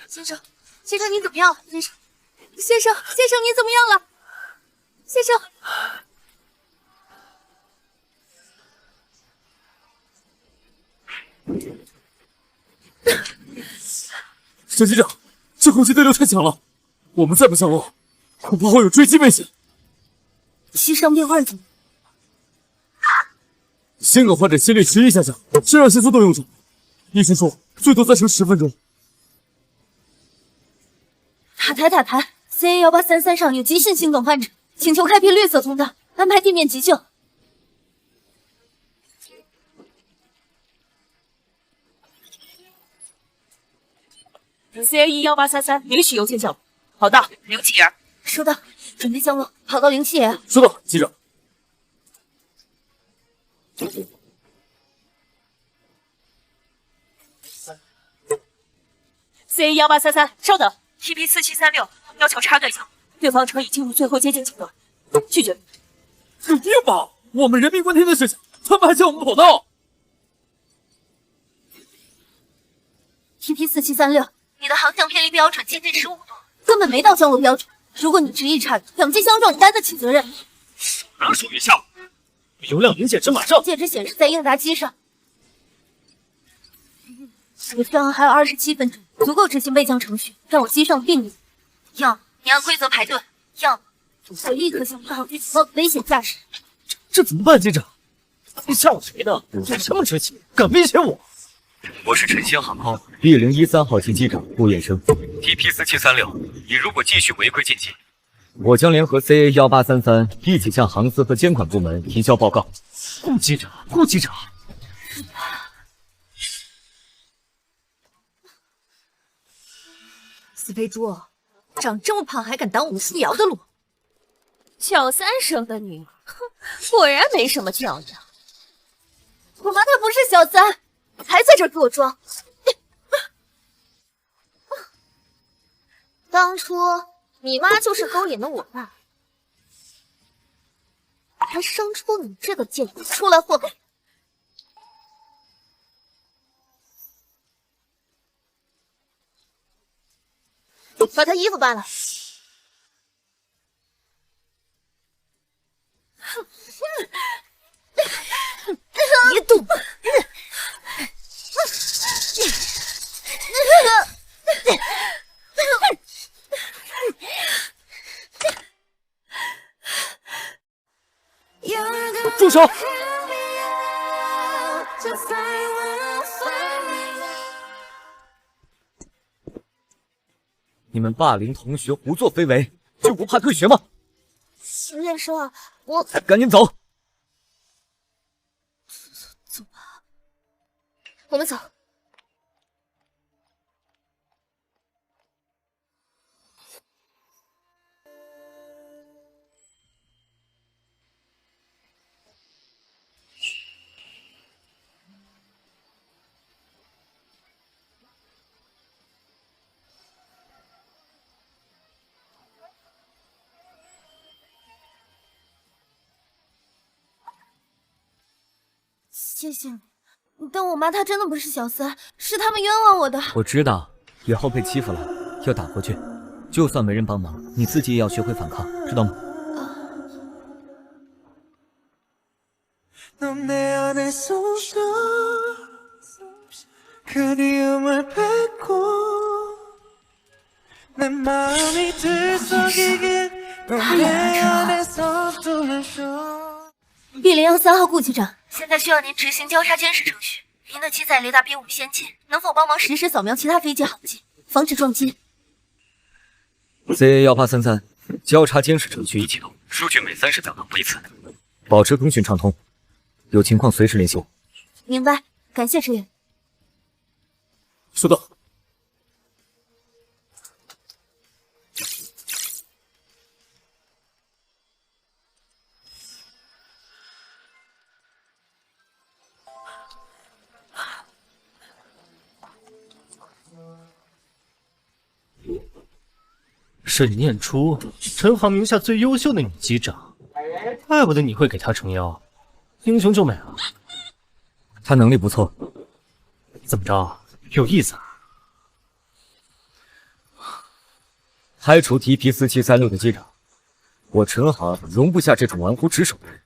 先生，先生你怎么样了？先生你怎么样了？先生。 沈机长，这空气对流太强了，我们再不降落，恐怕会有坠机危险。膝上变二怎么？先给患者先烈10亿下降，肾上腺素都用上，医生说最多再撑10分钟。塔台 ，CA1833上有急性心梗患者，请求开辟绿色通道，安排地面急救。 CA1833允许邮件降落，跑道刘启儿。收到，准备降落，跑到07爷。收到，机长。CA1833，稍等 ，TP4736要求插队降落，对方称已进入最后接近阶段，拒绝。有病吧？我们人命关天的事情，他们还叫我们跑道。 TP4736，你的航向偏离标准接近15度，根本没到降落标准。如果你执意插队，两机相撞，你担得起责任？手拿手月下我，油量临界值马上。戒指显示在应答机上。离飞航还有27分钟，足够执行备降程序，让我机上定你。要么你按规则排队，要么我立刻向大局举报危险驾驶。这怎么办，机长？你吓唬谁呢？有什么志气，敢威胁我？ 我是晨星航空1013号机机长顾彦生 ，TP4736，你如果继续违规进机，我将联合 CA1833一起向航司和监管部门提交报告。顾机长，顾机长，死肥猪，长这么胖还敢挡我们苏瑶的路？小三生的女儿，哼，果然没什么教养。我妈她不是小三。 还在这儿给我装！当初你妈就是勾引的我爸，还生出你这个贱人出来祸害。把他衣服扒了。别动！ 住手！你们霸凌同学、胡作非为，就不怕退学吗？邢先生，我赶紧走！走吧，我们走。 谢谢你，但我妈她真的不是小三，是他们冤枉我的。我知道，以后被欺负了要打回去，就算没人帮忙，你自己也要学会反抗，知道吗？B013号顾机长，现在需要您执行交叉监视程序。您的机载雷达比我们先进，能否帮忙实时扫描其他飞机航迹，防止撞击 ？CA1833交叉监视程序已启动，数据每30秒同步一次，保持通讯畅通，有情况随时联系我。明白，感谢支援。收到。 沈念初，陈航名下最优秀的女机长，怪不得你会给她撑腰，英雄救美啊！她能力不错，怎么着，有意思啊？开除 TP4736的机长。我陈航容不下这种玩忽职守的人。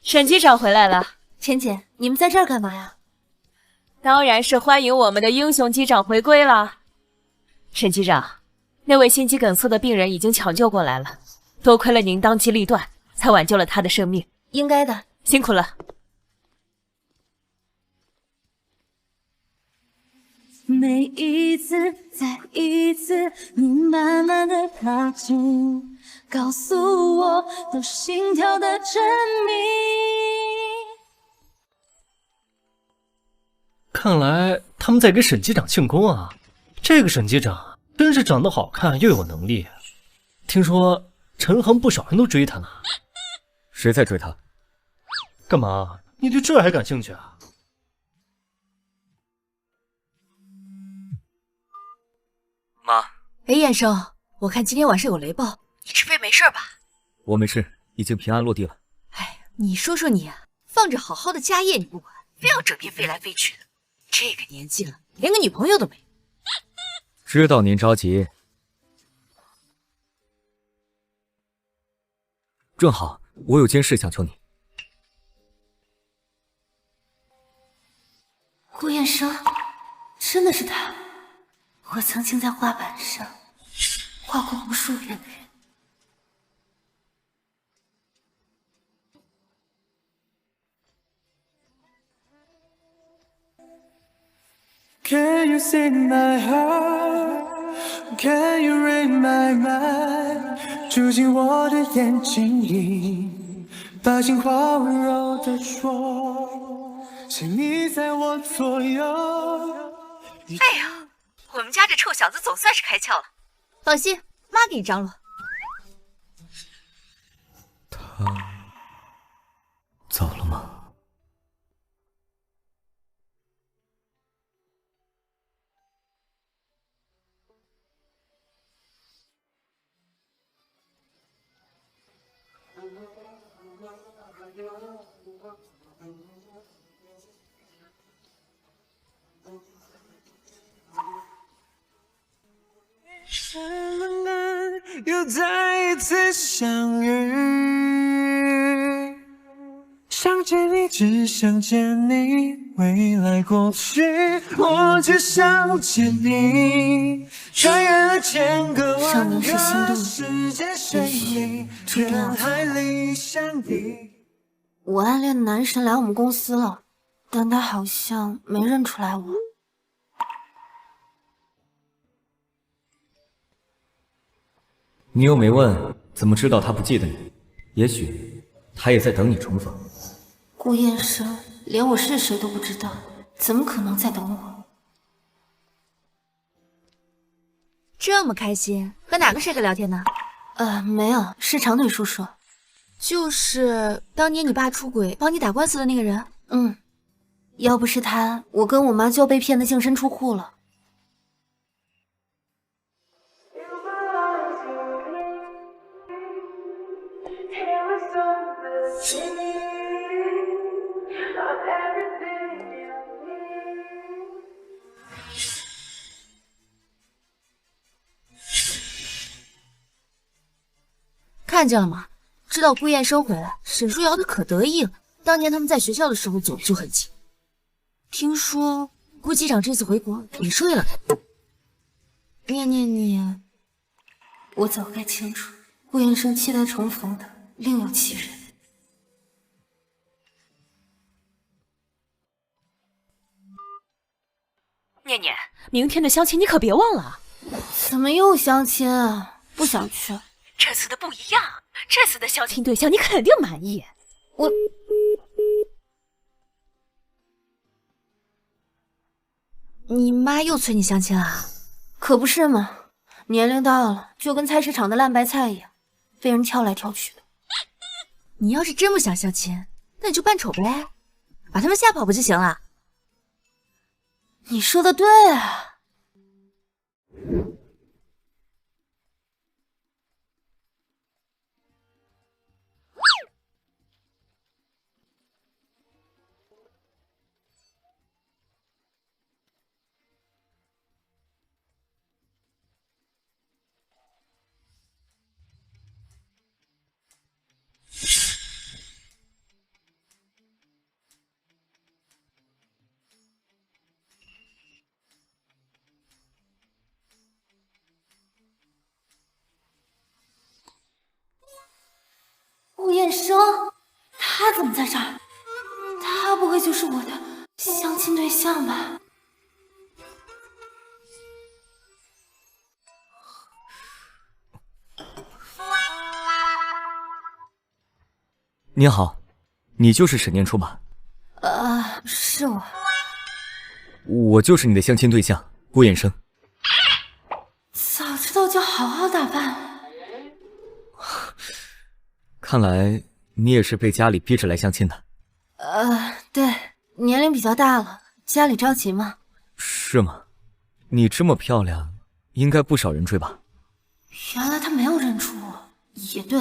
沈机长回来了，浅浅，你们在这儿干嘛呀？当然是欢迎我们的英雄机长回归了。沈机长，那位心肌梗塞的病人已经抢救过来了，多亏了您当机立断，才挽救了他的生命。应该的，辛苦了。每一次，再一次，你慢慢的靠近，告诉我都心跳的证明。看来他们在给沈机长庆功啊！这个沈机长真是长得好看又有能力，听说陈航不少人都追他呢。谁在追他？干嘛？你对这还感兴趣啊？妈，哎，燕生，我看今天晚上有雷暴，你吃飞没事吧？我没事，已经平安落地了。哎，你说说你啊，放着好好的家业你不管，非要整天飞来飞去的。这个年纪了，连个女朋友都没。知道您着急，正好我有件事想求你。顾燕生，真的是他。我曾经在画板上画过无数人的人。Can you see my heart? Can you read my mind? 住进我的眼睛里，把情话温柔地说，请你在我左右。哎呀，我们家这臭小子总算是开窍了。放心，妈给你张罗。他走了吗？又再一次相遇，想见你，只想见你，未来过去，我只想见你。穿越了千个万个世界，谁你人海里相遇。我暗恋的男神来我们公司了，但他好像没认出来我。你又没问，怎么知道他不记得你？也许他也在等你重逢。顾燕生连我是谁都不知道，怎么可能在等我？这么开心，和哪个帅哥聊天呢？没有，是长腿叔叔。就是当年你爸出轨帮你打官司的那个人。要不是他，我跟我妈就被骗得净身出户了。看见了吗？知道顾燕生回来，沈书瑶他可得意了。当年他们在学校的时候走就很近。听说顾机长这次回国也睡了。念念你，我早该清楚，顾燕生期待重逢的另有其人。念念，明天的相亲你可别忘了。怎么又相亲啊？不想去。这次的不一样，这次的相亲对象你肯定满意。你妈又催你相亲啊？可不是嘛，年龄大了，就跟菜市场的烂白菜一样，被人挑来挑去的。你要是真不想相亲，那你就扮丑呗，把他们吓跑不就行了？你说的对啊。顾燕生，他怎么在这儿？他不会就是我的相亲对象吧？你好，你就是沈念初吧？是我。我就是你的相亲对象顾燕生。早知道就好好打扮。看来你也是被家里逼着来相亲的。对，年龄比较大了，家里着急嘛。是吗？你这么漂亮，应该不少人追吧？原来他没有认出我。也对，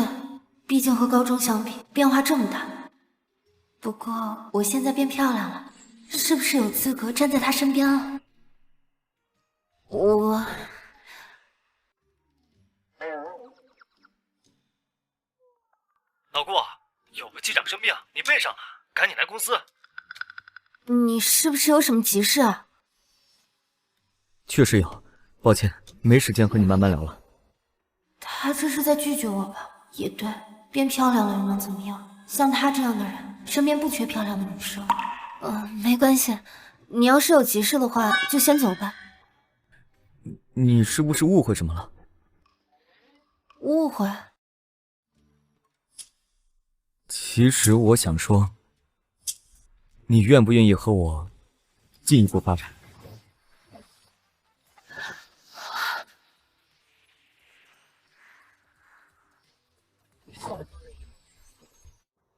毕竟和高中相比，变化这么大。不过我现在变漂亮了，是不是有资格站在他身边了？老顾，有个机长生病，你备上了，赶紧来公司。你是不是有什么急事啊？确实有，抱歉，没时间和你慢慢聊了。他这是在拒绝我吧？也对，变漂亮了又能怎么样？像他这样的人，身边不缺漂亮的女生。没关系，你要是有急事的话，就先走吧。你是不是误会什么了？误会？其实我想说，你愿不愿意和我进一步发展？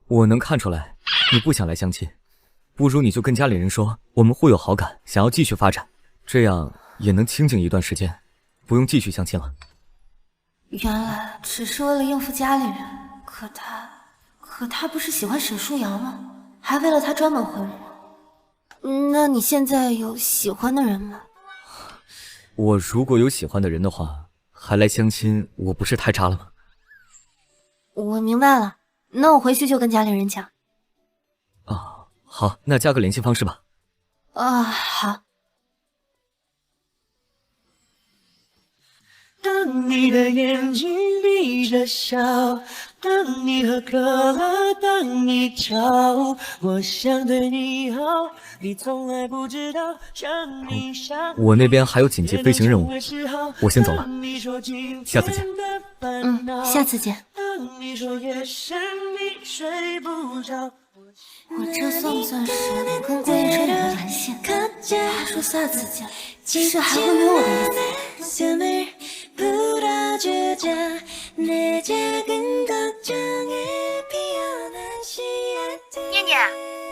我能看出来你不想来相亲，不如你就跟家里人说我们互有好感，想要继续发展，这样也能清静一段时间，不用继续相亲了。原来只是为了应付家里人，可他不是喜欢沈舒瑶吗？还为了他专门回我。那你现在有喜欢的人吗？我如果有喜欢的人的话，还来相亲，我不是太渣了吗？我明白了，那我回去就跟家里人讲。好，那加个联系方式吧。好。当你的眼睛闭着笑，当你喝可乐，当你跳舞，我想对你好，你从来不知道，想你想我那边还有紧急飞行任务，我先走了，下次见。下次见。当你说夜深你睡不着，我这算不算是跟顾燕生有了联系？他说下次见，其实还会约我的意思。念念，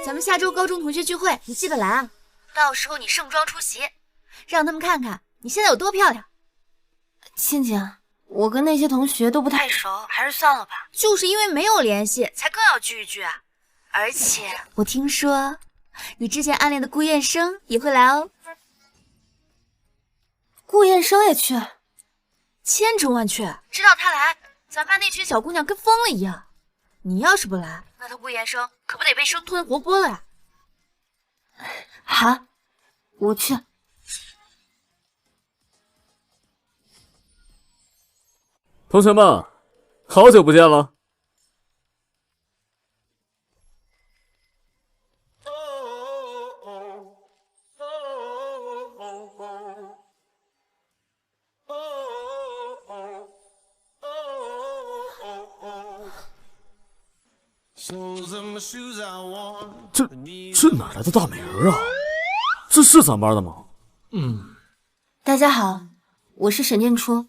咱们下周高中同学聚会，你记得来啊！到时候你盛装出席，让他们看看你现在有多漂亮。倩倩，我跟那些同学都不太熟，还是算了吧。就是因为没有联系，才更要聚一聚啊！而且我听说，你之前暗恋的顾燕生也会来哦。顾燕生也去？千真万确，知道他来，咱班那群小姑娘跟疯了一样。你要是不来，那他顾燕生可不得被生吞活剥了呀！好，我去。同学们，好久不见了。这哪来的大美人啊？这是咱班的吗？大家好，我是沈念初。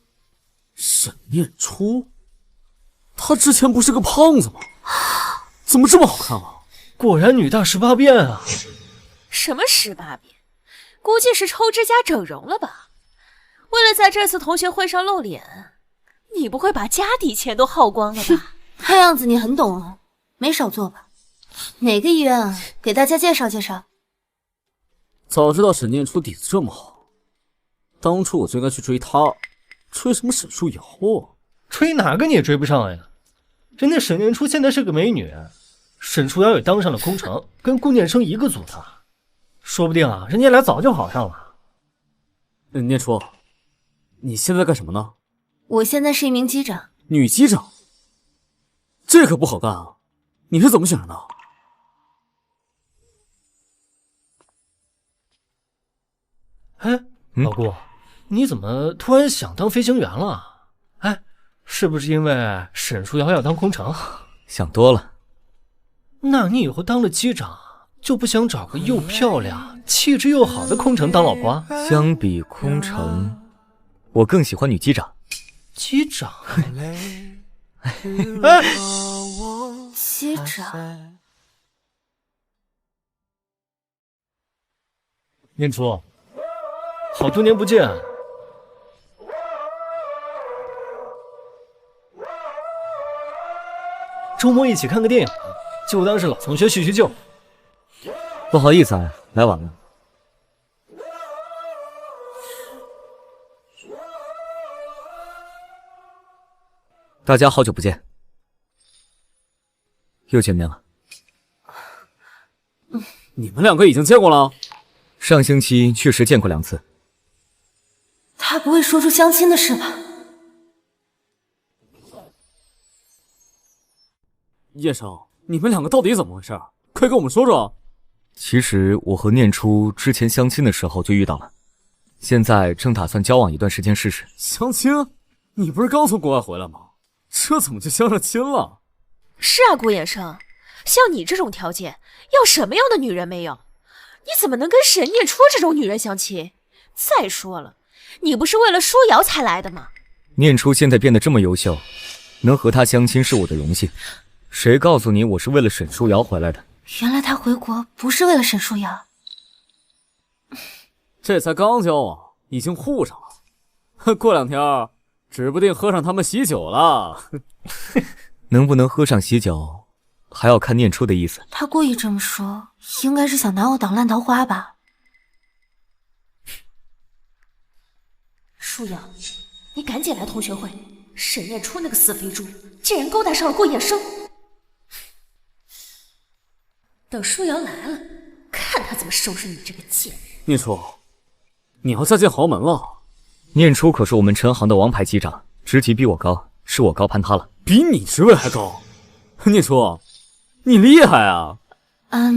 沈念初？她之前不是个胖子吗？怎么这么好看啊？果然女大18变啊！什么18变？估计是抽指甲整容了吧？为了在这次同学会上露脸，你不会把家底钱都耗光了吧？看样子你很懂哦，没少做吧？哪个医院啊？给大家介绍介绍。早知道沈念初底子这么好，当初我就应该去追她，追什么沈书瑶啊？追哪个你也追不上呀！人家沈念初现在是个美女，沈书瑶也当上了空乘，跟顾念生一个组的，说不定啊，人家俩早就好上了。念初，你现在干什么呢？我现在是一名机长。女机长？这可不好干啊！你是怎么选上的？哎，老顾，你怎么突然想当飞行员了？哎，是不是因为沈书瑶要当空乘？想多了。那你以后当了机长，就不想找个又漂亮、气质又好的空乘当老婆？相比空乘，我更喜欢女机长。机长？哎，机长？念初，好多年不见，周末一起看个电影，就当是老同学叙叙旧。不好意思啊，来晚了。大家好久不见，又见面了。你们两个已经见过了？上星期确实见过2次。他不会说出相亲的事吧？叶生，你们两个到底怎么回事？快跟我们说说。其实我和念初之前相亲的时候就遇到了，现在正打算交往一段时间试试。相亲？你不是刚从国外回来吗？这怎么就相上亲了？是啊，顾衍生，像你这种条件，要什么样的女人没有？你怎么能跟沈念初这种女人相亲？再说了，你不是为了舒瑶才来的吗？念初现在变得这么优秀，能和她相亲是我的荣幸。谁告诉你我是为了沈书瑶回来的？原来他回国不是为了沈书瑶。这才刚交往，已经互上了。过2天，指不定喝上他们喜酒了。能不能喝上喜酒，还要看念初的意思。他故意这么说，应该是想拿我当烂桃花吧？舒瑶，你赶紧来同学会！沈念初那个死肥猪，竟然勾搭上了顾衍生。等舒瑶来了，看他怎么收拾你这个贱人！念初，你要嫁进豪门了。念初可是我们陈行的王牌机长，职级比我高，是我高攀他了。比你职位还高？念初，你厉害啊！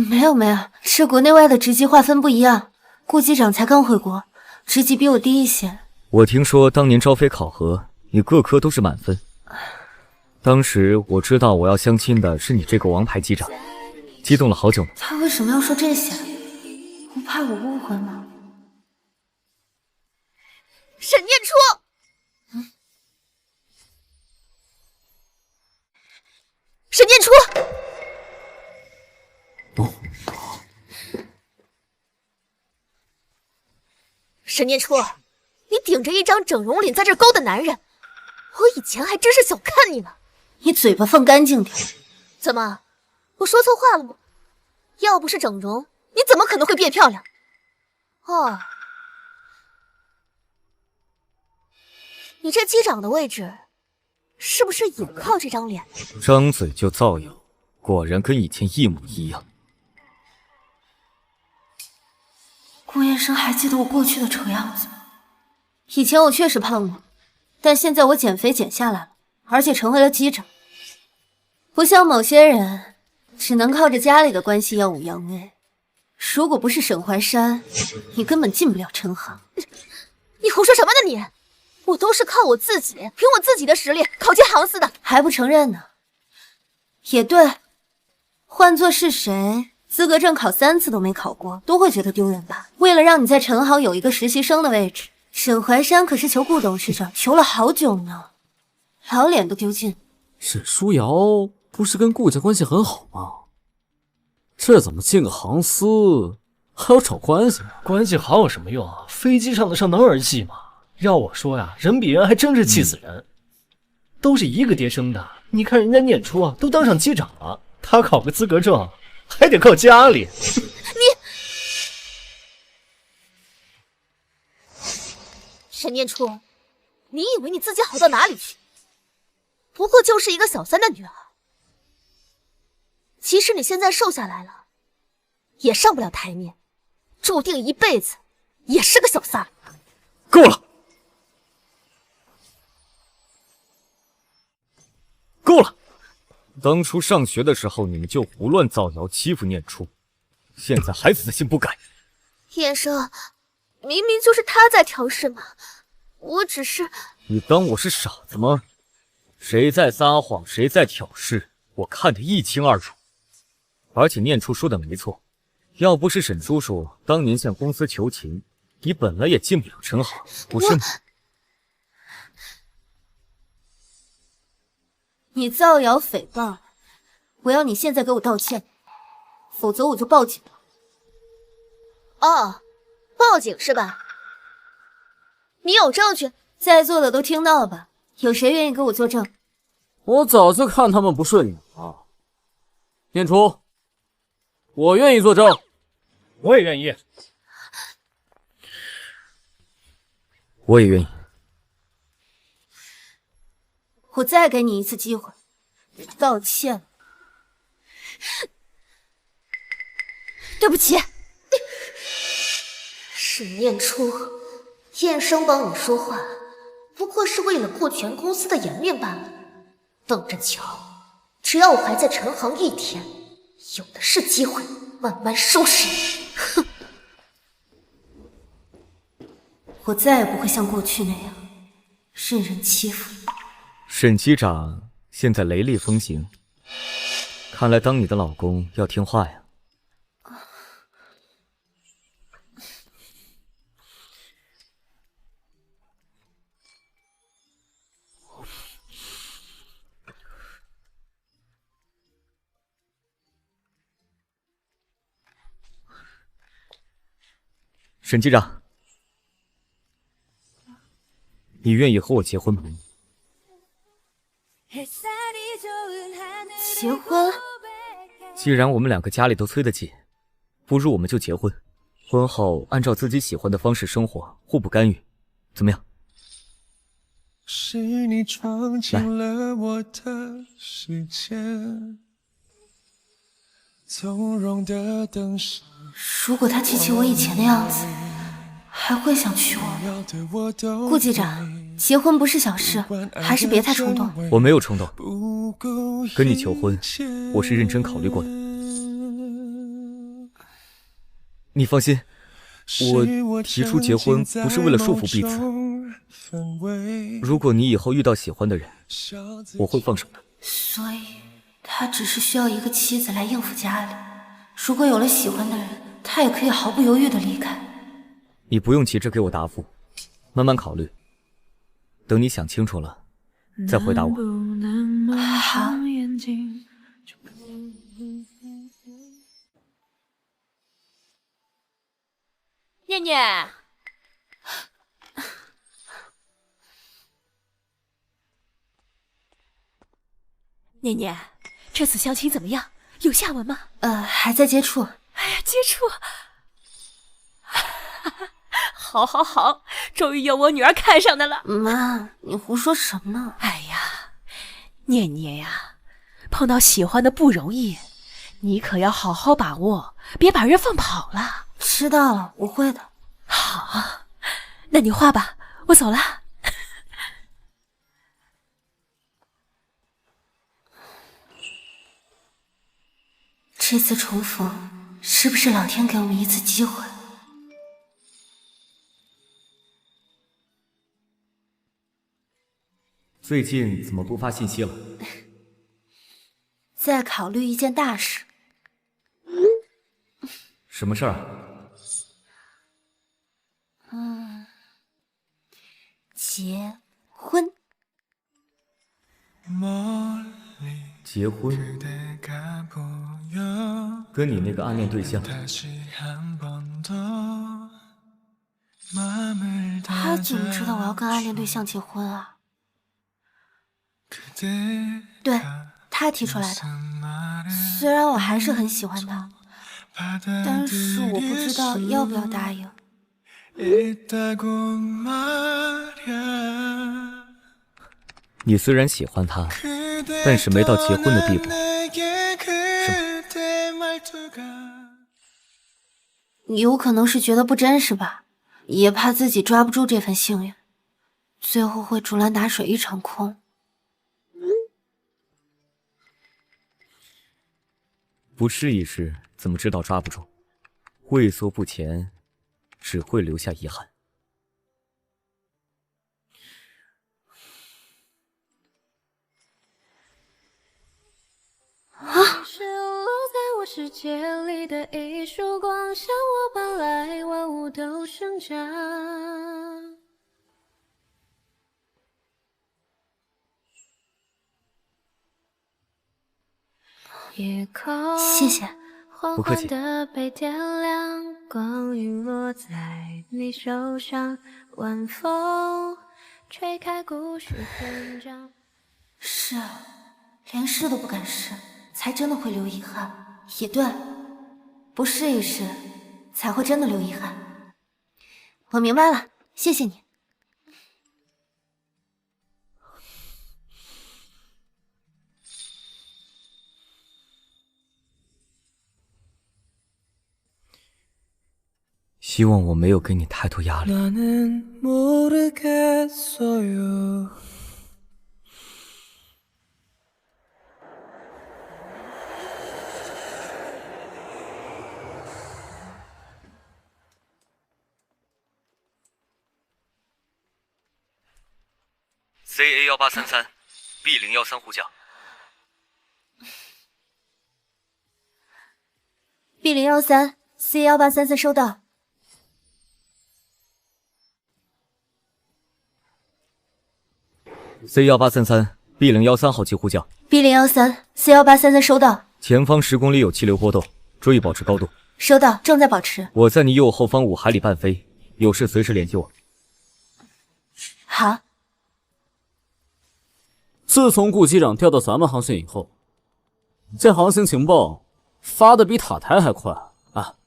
没有，是国内外的职级划分不一样。顾机长才刚回国，职级比我低一些。我听说当年招飞考核，你各科都是满分。当时我知道我要相亲的是你这个王牌机长，激动了好久呢。他为什么要说这些？不怕我误会吗？沈念初，沈念初，沈念初，你顶着一张整容脸在这勾搭男人，我以前还真是小看你呢。你嘴巴放干净点。怎么，我说错话了吗？要不是整容，你怎么可能会变漂亮？哦，你这机长的位置，是不是也靠这张脸？张嘴就造谣，果然跟以前一模一样。顾燕生还记得我过去的丑样子吗？以前我确实胖了，但现在我减肥减下来了，而且成为了机长。不像某些人，只能靠着家里的关系耀武扬威。如果不是沈怀山，你根本进不了陈行。你胡说什么呢你？我都是靠我自己，凭我自己的实力考进行司的，还不承认呢？也对，换做是谁，资格证考3次都没考过，都会觉得丢人吧？为了让你在陈行有一个实习生的位置，沈怀山可是求顾董事长求了好久呢，老脸都丢尽。沈书瑶不是跟顾家关系很好吗？这怎么进个行司还要找关系？关系好有什么用啊？飞机上的上哪儿戏嘛？要我说呀，人比人还真是气死人。都是一个爹生的，你看人家念初啊，都当上机长了，他考个资格证还得靠家里。沈念初，你以为你自己好到哪里去？不过就是一个小三的女儿。其实你现在瘦下来了，也上不了台面，注定一辈子也是个小三。够了，够了！当初上学的时候，你们就胡乱造谣欺负念初，现在还死性不改。燕生，明明就是他在挑事嘛，我只是……你当我是傻子吗？谁在撒谎，谁在挑事，我看得一清二楚。而且念初说的没错，要不是沈叔叔当年向公司求情，你本来也进不了陈行，不是吗？你造谣诽谤，我要你现在给我道歉，否则我就报警。哦，报警是吧？你有证据？在座的都听到了吧？有谁愿意给我作证？我早就看他们不顺眼了。念初，我愿意作证。我也愿意。我也愿意。我再给你一次机会，道歉。对不起，沈念初，燕生帮你说话，不过是为了顾全公司的颜面罢了。等着瞧，只要我还在陈行一天，有的是机会慢慢收拾你。哼！我再也不会像过去那样任人欺负你。沈机长现在雷厉风行，看来当你的老公要听话呀。沈机长，你愿意和我结婚吗？结婚？既然我们两个家里都催得紧，不如我们就结婚。婚后按照自己喜欢的方式生活，互不干预，怎么样？是你闯进了我的世界，从容的等上。如果他提起我以前的样子，还会想娶我吗？顾机长，结婚不是小事，还是别太冲动。我没有冲动，跟你求婚，我是认真考虑过的。你放心，我提出结婚不是为了束缚彼此。如果你以后遇到喜欢的人，我会放手的。所以，他只是需要一个妻子来应付家里。如果有了喜欢的人，他也可以毫不犹豫的离开。你不用急着给我答复，慢慢考虑。等你想清楚了，再回答我。好。念念，念念，这次相亲怎么样？有下文吗？还在接触。哎呀，接触。好，好，好，终于有我女儿看上的了。妈，你胡说什么呢？哎呀，念念呀，碰到喜欢的不容易，你可要好好把握，别把人放跑了。知道了，我会的。好，那你画吧，我走了。这次重逢，是不是老天给我们一次机会？最近怎么不发信息了？在考虑一件大事。什么事儿啊？结婚。结婚？跟你那个暗恋对象。他怎么知道我要跟暗恋对象结婚啊？对，他提出来的。虽然我还是很喜欢他，但是我不知道要不要答应。你虽然喜欢他，但是没到结婚的地步，是吗？有可能是觉得不真实吧，也怕自己抓不住这份幸运，最后会竹篮打水一场空。不试一试，怎么知道抓不住？畏缩不前，只会留下遗憾。是落在我世界里的一束光，向我搬来万物都生长。夜空谢谢。缓缓地被点亮，光晕落在你手上，晚风吹开故事篇章。是啊，连试都不敢试，才真的会留遗憾。也对，不试一试，才会真的留遗憾。我明白了，谢谢你。希望我没有给你太多压力。CA1833 B013呼叫。B013 C1833收到。C1833 B013号机呼叫。B013 C1833收到。前方10公里有气流波动，注意保持高度。收到，正在保持。我在你右后方5海里半飞，有事随时联系我。好。自从顾机长调到咱们航线以后，这航行情报发的比塔台还快啊！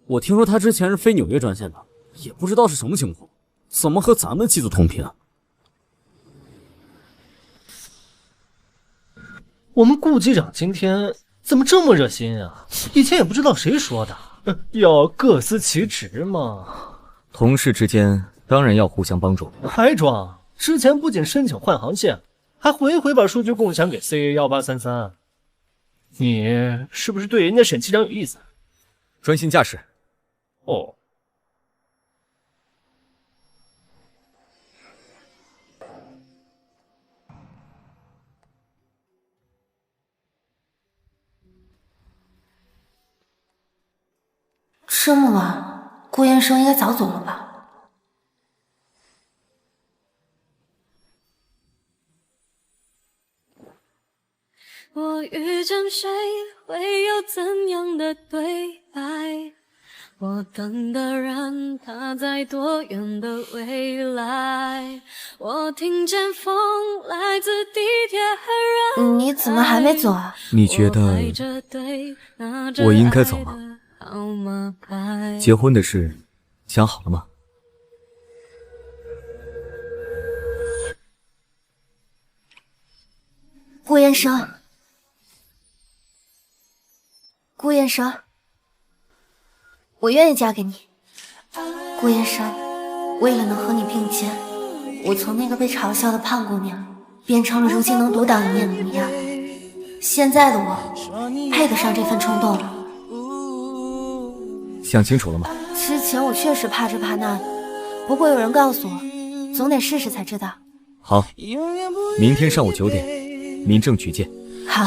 我听说他之前是飞纽约专线的，也不知道是什么情况，怎么和咱们机组同频啊？我们顾机长今天怎么这么热心啊？以前也不知道谁说的，要各司其职嘛。同事之间当然要互相帮助。还装？之前不仅申请换航线，还回回把数据共享给 CA1833。你是不是对人家沈机长有意思？专心驾驶。哦。这么晚，顾彦生应该早走了吧？我遇见谁，会有怎样的对白？我等的人，他在多远的未来？我听见风来自地铁和人海。你怎么还没走啊？你觉得我应该走吗？结婚的事想好了吗？顾彦生，顾彦生，我愿意嫁给你。顾彦生，为了能和你并肩，我从那个被嘲笑的胖姑娘变成了如今能独当一面的模样。现在的我配得上这份冲动吗？想清楚了吗？之前我确实怕这怕那的，不过有人告诉我，总得试试才知道。好，明天上午9点，民政局见。好。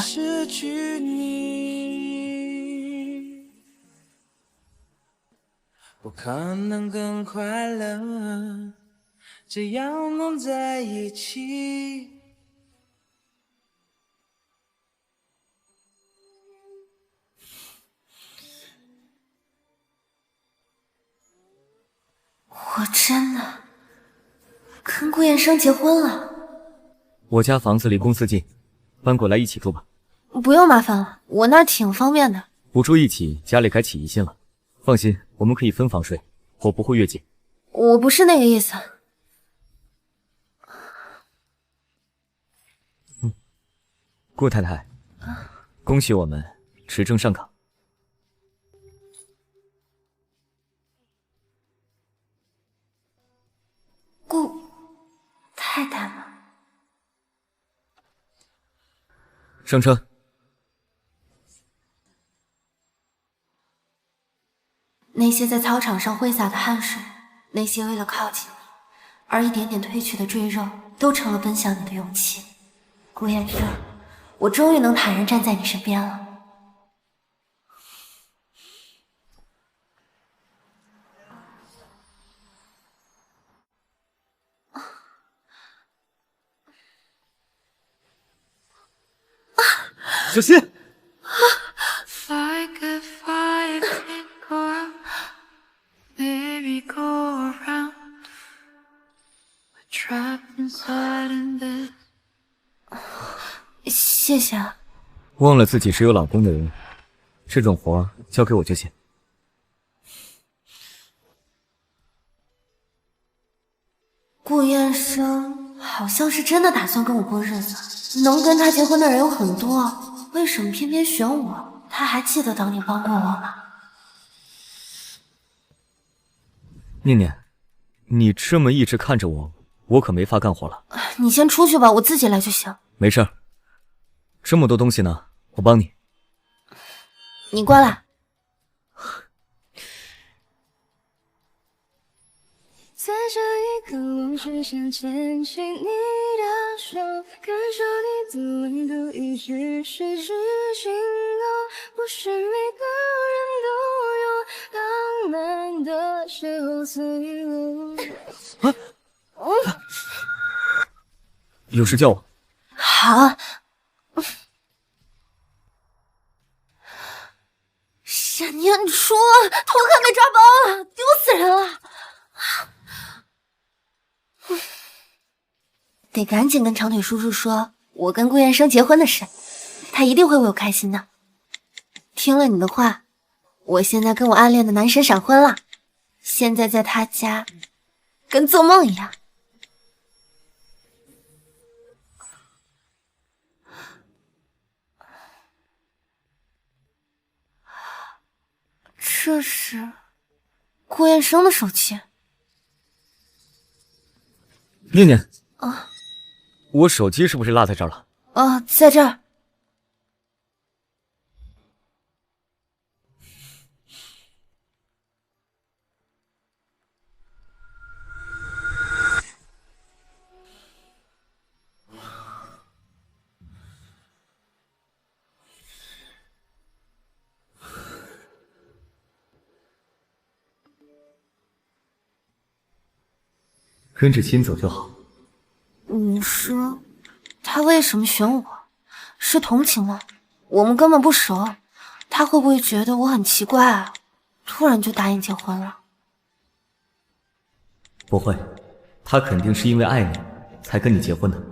不可能更快乐，只要能在一起。我真的跟顾燕生结婚了。我家房子离公司近，搬过来一起住吧。不用麻烦了，我那儿挺方便的。不住一起，家里该起疑心了。放心，我们可以分房睡，我不会越界。我不是那个意思。顾太太，恭喜我们持证上岗。顾太太吗？上车。那些在操场上挥洒的汗水，那些为了靠近你而一点点褪去的赘肉，都成了奔向你的勇气。顾燕生，我终于能坦然站在你身边了。小心！Like a fire can go out, maybe go around. We're trapped inside in this. 谢谢啊。忘了自己是有老公的人，这种活交给我就行。顾燕生好像是真的打算跟我过日子，能跟他结婚的人有很多，为什么偏偏选我？他还记得当年帮过我吗？念念，你这么一直看着我，我可没法干活了。你先出去吧，我自己来就行。没事儿，这么多东西呢，我帮你。你过来。在这一刻，我只想牵起你的手，感受你的温度，一直水至心头。不是每个人都有浪漫的时候，所以我有事叫我。好。沈念初，偷看被抓包了，丢死人了！得赶紧跟长腿叔叔说，我跟顾燕生结婚的事，他一定会为我开心的。听了你的话，我现在跟我暗恋的男神闪婚了，现在在他家，跟做梦一样。这是顾燕生的手机。念念，啊，我手机是不是落在这儿了？啊，在这儿。跟着心走就好。你说他为什么选我？是同情吗？我们根本不熟，他会不会觉得我很奇怪啊？突然就答应结婚了？不会，他肯定是因为爱你才跟你结婚的。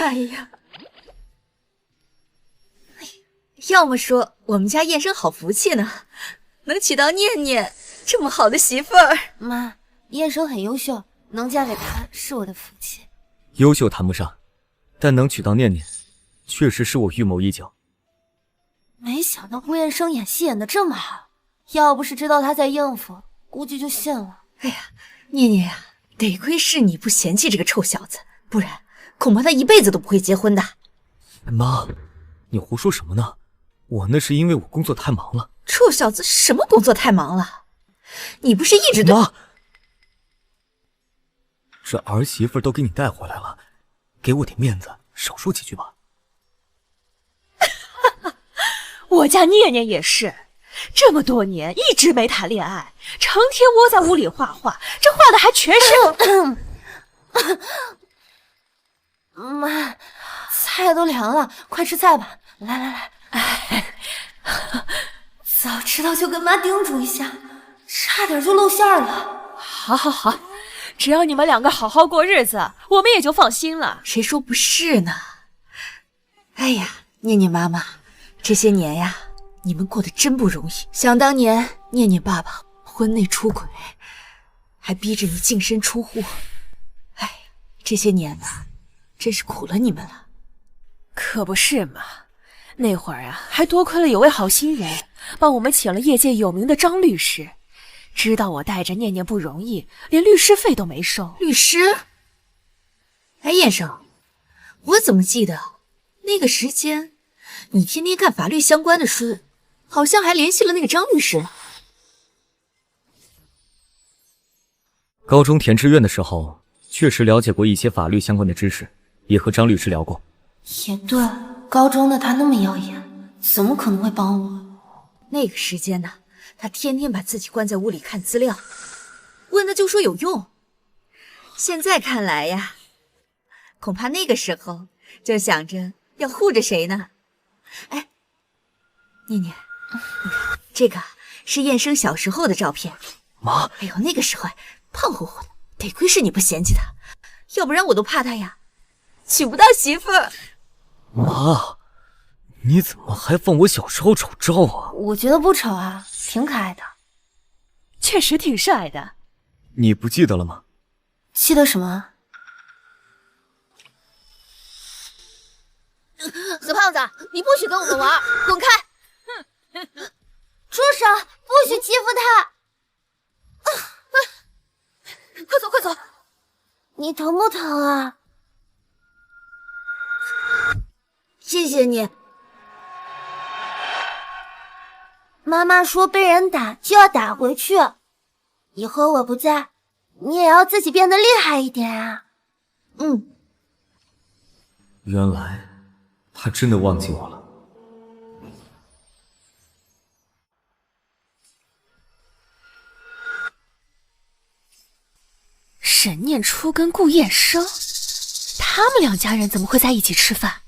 哎呀，要么说我们家燕生好福气呢，能娶到念念这么好的媳妇儿。妈，燕生很优秀，能嫁给他是我的福气。优秀谈不上，但能娶到念念，确实是我预谋已久。没想到顾燕生演戏演得这么好，要不是知道他在应付，估计就信了。哎呀，念念呀，得亏是你不嫌弃这个臭小子，不然恐怕他一辈子都不会结婚的。妈，你胡说什么呢？我那是因为我工作太忙了。臭小子什么工作太忙了？你不是一直对……妈，这儿媳妇都给你带回来了，给我点面子，少说几句吧。我家念念也是，这么多年一直没谈恋爱，成天窝在屋里画画，这画的还全是……妈，菜都凉了，快吃菜吧。来来来，哎，早知道就跟妈叮嘱一下，差点就露馅了。好，好，好，只要你们两个好好过日子，我们也就放心了。谁说不是呢？哎呀，念念妈妈，这些年呀，你们过得真不容易。想当年，念念爸爸婚内出轨，还逼着你净身出户。哎，这些年呢，真是苦了你们了。可不是嘛，那会儿啊，还多亏了有位好心人帮我们请了业界有名的张律师，知道我带着念念不容易，连律师费都没收。律师？哎，燕生，我怎么记得那个时间你天天看法律相关的书，好像还联系了那个张律师呢。高中填志愿的时候，确实了解过一些法律相关的知识，也和张律师聊过。也对，高中的他那么耀眼，怎么可能会帮我？那个时间呢，他天天把自己关在屋里看资料，问的就说有用。现在看来呀，恐怕那个时候就想着要护着谁呢？哎，念念，你看这个是燕生小时候的照片。妈，哎呦，那个时候胖乎乎的，得亏是你不嫌弃他，要不然我都怕他呀，娶不到媳妇。妈，你怎么还放我小时候丑照啊？我觉得不丑啊，挺可爱的。确实挺帅的。你不记得了吗？记得什么？死胖子，你不许跟我们玩，滚开！住手！不许欺负他！快走，快走！你疼不疼啊？谢谢你。妈妈说被人打就要打回去，以后我不在，你也要自己变得厉害一点啊。嗯。原来他真的忘记我了。沈念初跟顾燕生，他们两家人怎么会在一起吃饭？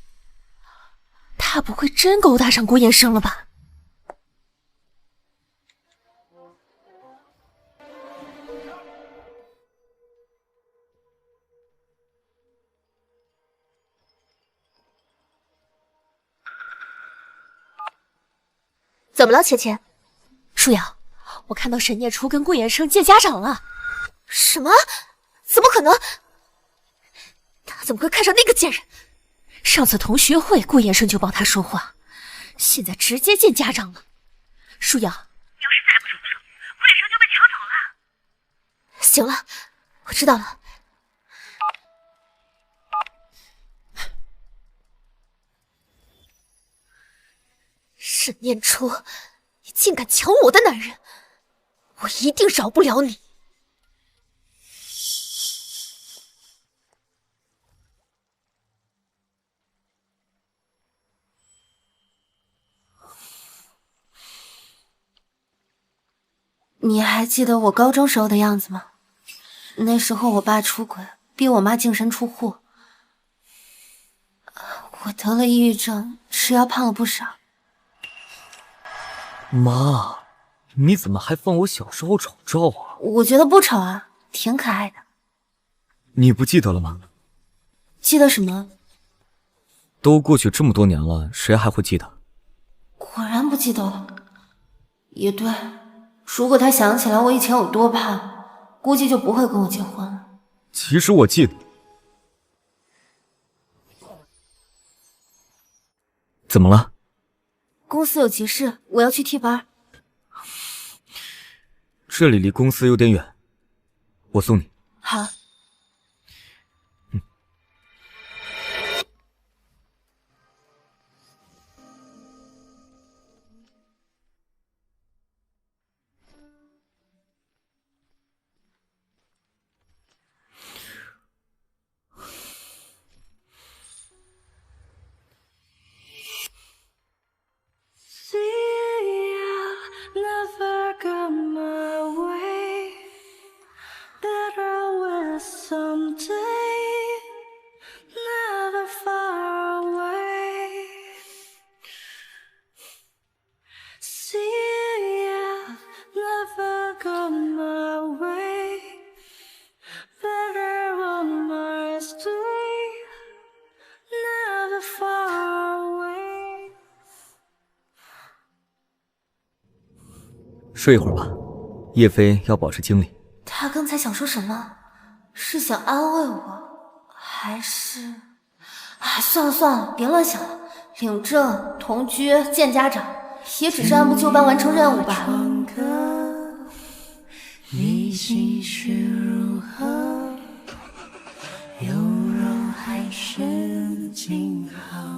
他不会真勾搭上顾燕生了吧？怎么了，芊芊？舒瑶，我看到沈念初跟顾燕生见家长了。什么？怎么可能？他怎么会看上那个贱人？上次同学会，顾燕生就帮他说话，现在直接见家长了。舒瑶，要是再不出手，顾燕生就被抢走了。行了，我知道了。沈念初，你竟敢抢我的男人，我一定饶不了你！你还记得我高中时候的样子吗？那时候我爸出轨，逼我妈净身出户，我得了抑郁症，吃药胖了不少。妈，你怎么还放我小时候丑照啊？我觉得不丑啊，挺可爱的。你不记得了吗？记得什么？都过去这么多年了，谁还会记得？果然不记得了。也对，如果他想起来我以前有多胖，估计就不会跟我结婚了。其实我记得。怎么了？公司有急事，我要去替班。这里离公司有点远，我送你。好。睡一会儿吧，叶飞要保持精力。他刚才想说什么？是想安慰我，还是……算了算了，别乱想了。领证、同居、见家长，也只是按部就班完成任务罢了。你心绪如何？有肉还是静好？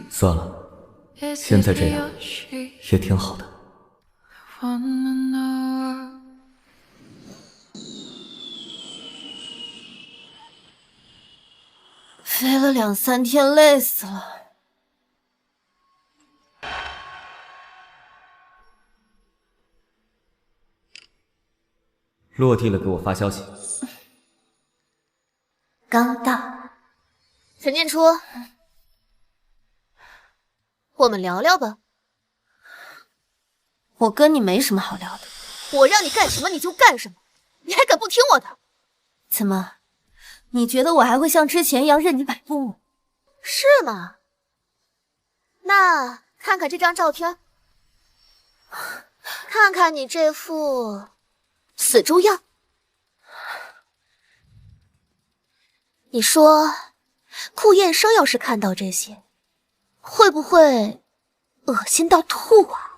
算了，现在这样也挺好的。飞了2、3天，累死了。落地了，给我发消息。刚到。陈念初，我们聊聊吧。我跟你没什么好聊的。我让你干什么你就干什么，你还敢不听我的？怎么？你觉得我还会像之前一样任你摆布吗？是吗？那看看这张照片，看看你这副死猪样。你说，顾燕生要是看到这些，会不会恶心到吐啊？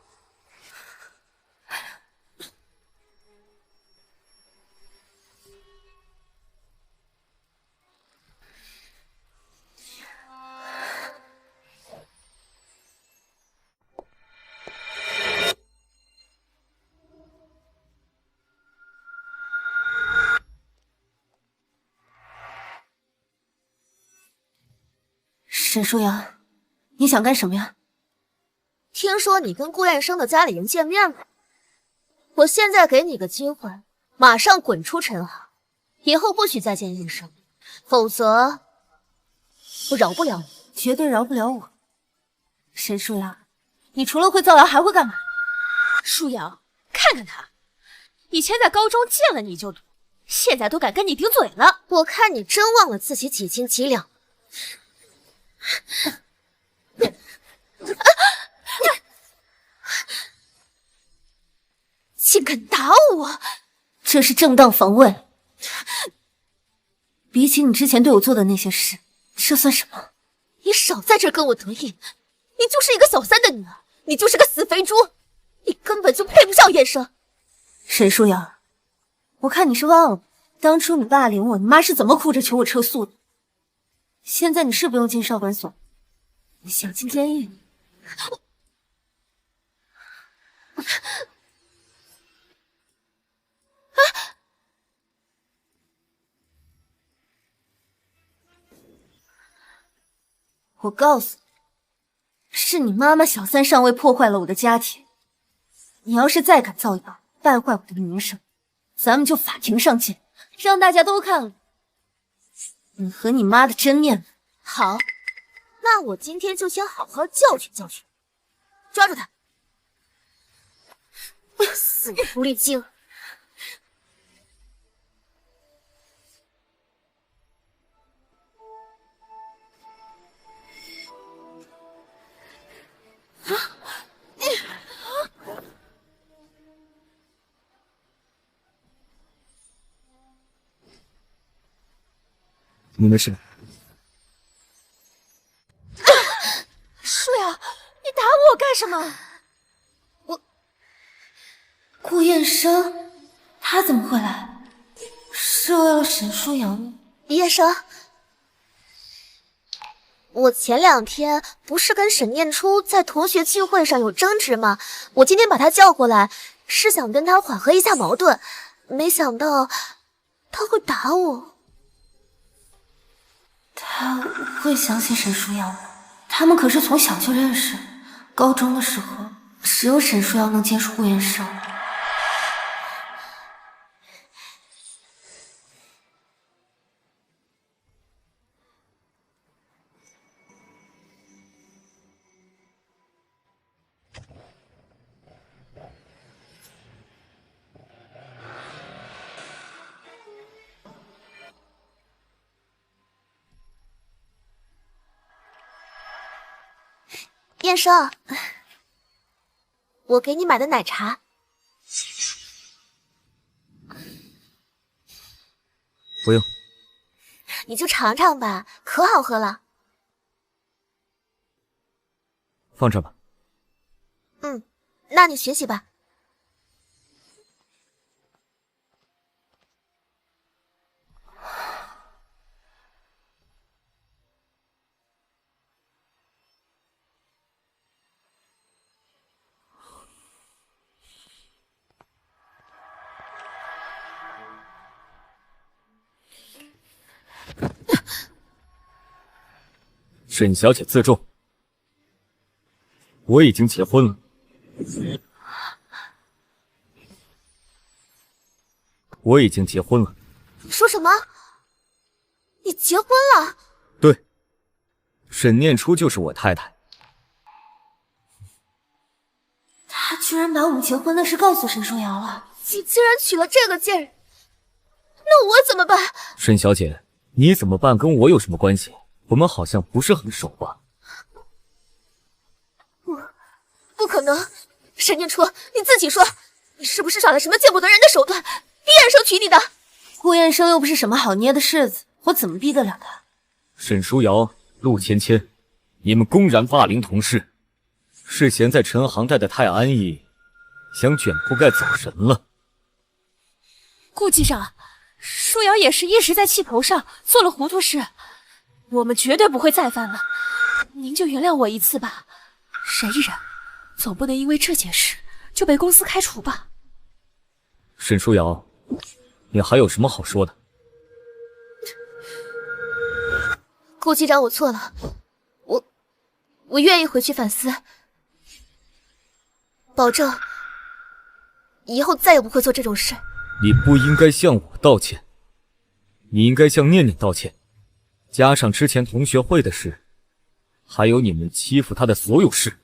沈舒扬，你想干什么呀？听说你跟顾燕生的家里人见面了，我现在给你个机会，马上滚出陈行，以后不许再见燕生，否则我饶不了你。绝对饶不了我。沈舒扬，你除了会造谣还会干嘛？舒扬，看看他，以前在高中见了你就躲，现在都敢跟你顶嘴了。我看你真忘了自己几斤几两。竟敢打我！这是正当防卫。比起你之前对我做的那些事，这算什么？你少在这跟我得意，你就是一个小三的女儿，你就是个死肥猪，你根本就配不上燕生。沈舒扬，我看你是忘了，当初你霸凌我，你妈是怎么哭着求我撤诉的。现在你是不用进少管所，你想进监狱？我告诉你，是你妈妈小三上位破坏了我的家庭。你要是再敢造谣，败坏我的名声，咱们就法庭上见，让大家都看了你和你妈的真面目。好，那我今天就先好好教训教训，抓住他！死狐狸精！你没事。舒扬，你打我干什么？顾燕生，他怎么会来？是为了沈舒扬吗？燕生，我前2天不是跟沈念初在同学聚会上有争执吗？我今天把他叫过来，是想跟他缓和一下矛盾，没想到他会打我。他会相信沈舒扬吗？他们可是从小就认识，高中的时候只有沈舒扬能接触顾燕生。燕生，我给你买的奶茶。不用，你就尝尝吧，可好喝了。放这吧。嗯，那你学习吧。沈小姐自重，我已经结婚了。我已经结婚了。说什么？你结婚了？对，沈念初就是我太太。他居然把我们结婚的事告诉沈书瑶了！你竟然娶了这个贱人，那我怎么办？沈小姐，你怎么办跟我有什么关系？我们好像不是很熟吧？不可能！沈念初，你自己说，你是不是耍了什么见不得人的手段，逼燕生娶你的？顾燕生又不是什么好捏的柿子，我怎么逼得了他？沈书瑶、陆芊芊，你们公然霸凌同事，是嫌在陈航待得太安逸，想卷铺盖走人了。顾机长，舒瑶也是一时在气头上做了糊涂事，我们绝对不会再犯了，您就原谅我一次吧，忍一忍，总不能因为这件事就被公司开除吧。沈书瑶，你还有什么好说的？顾机长，我错了，我愿意回去反思，保证以后再也不会做这种事。你不应该向我道歉，你应该向念念道歉，加上之前同学会的事，还有你们欺负他的所有事。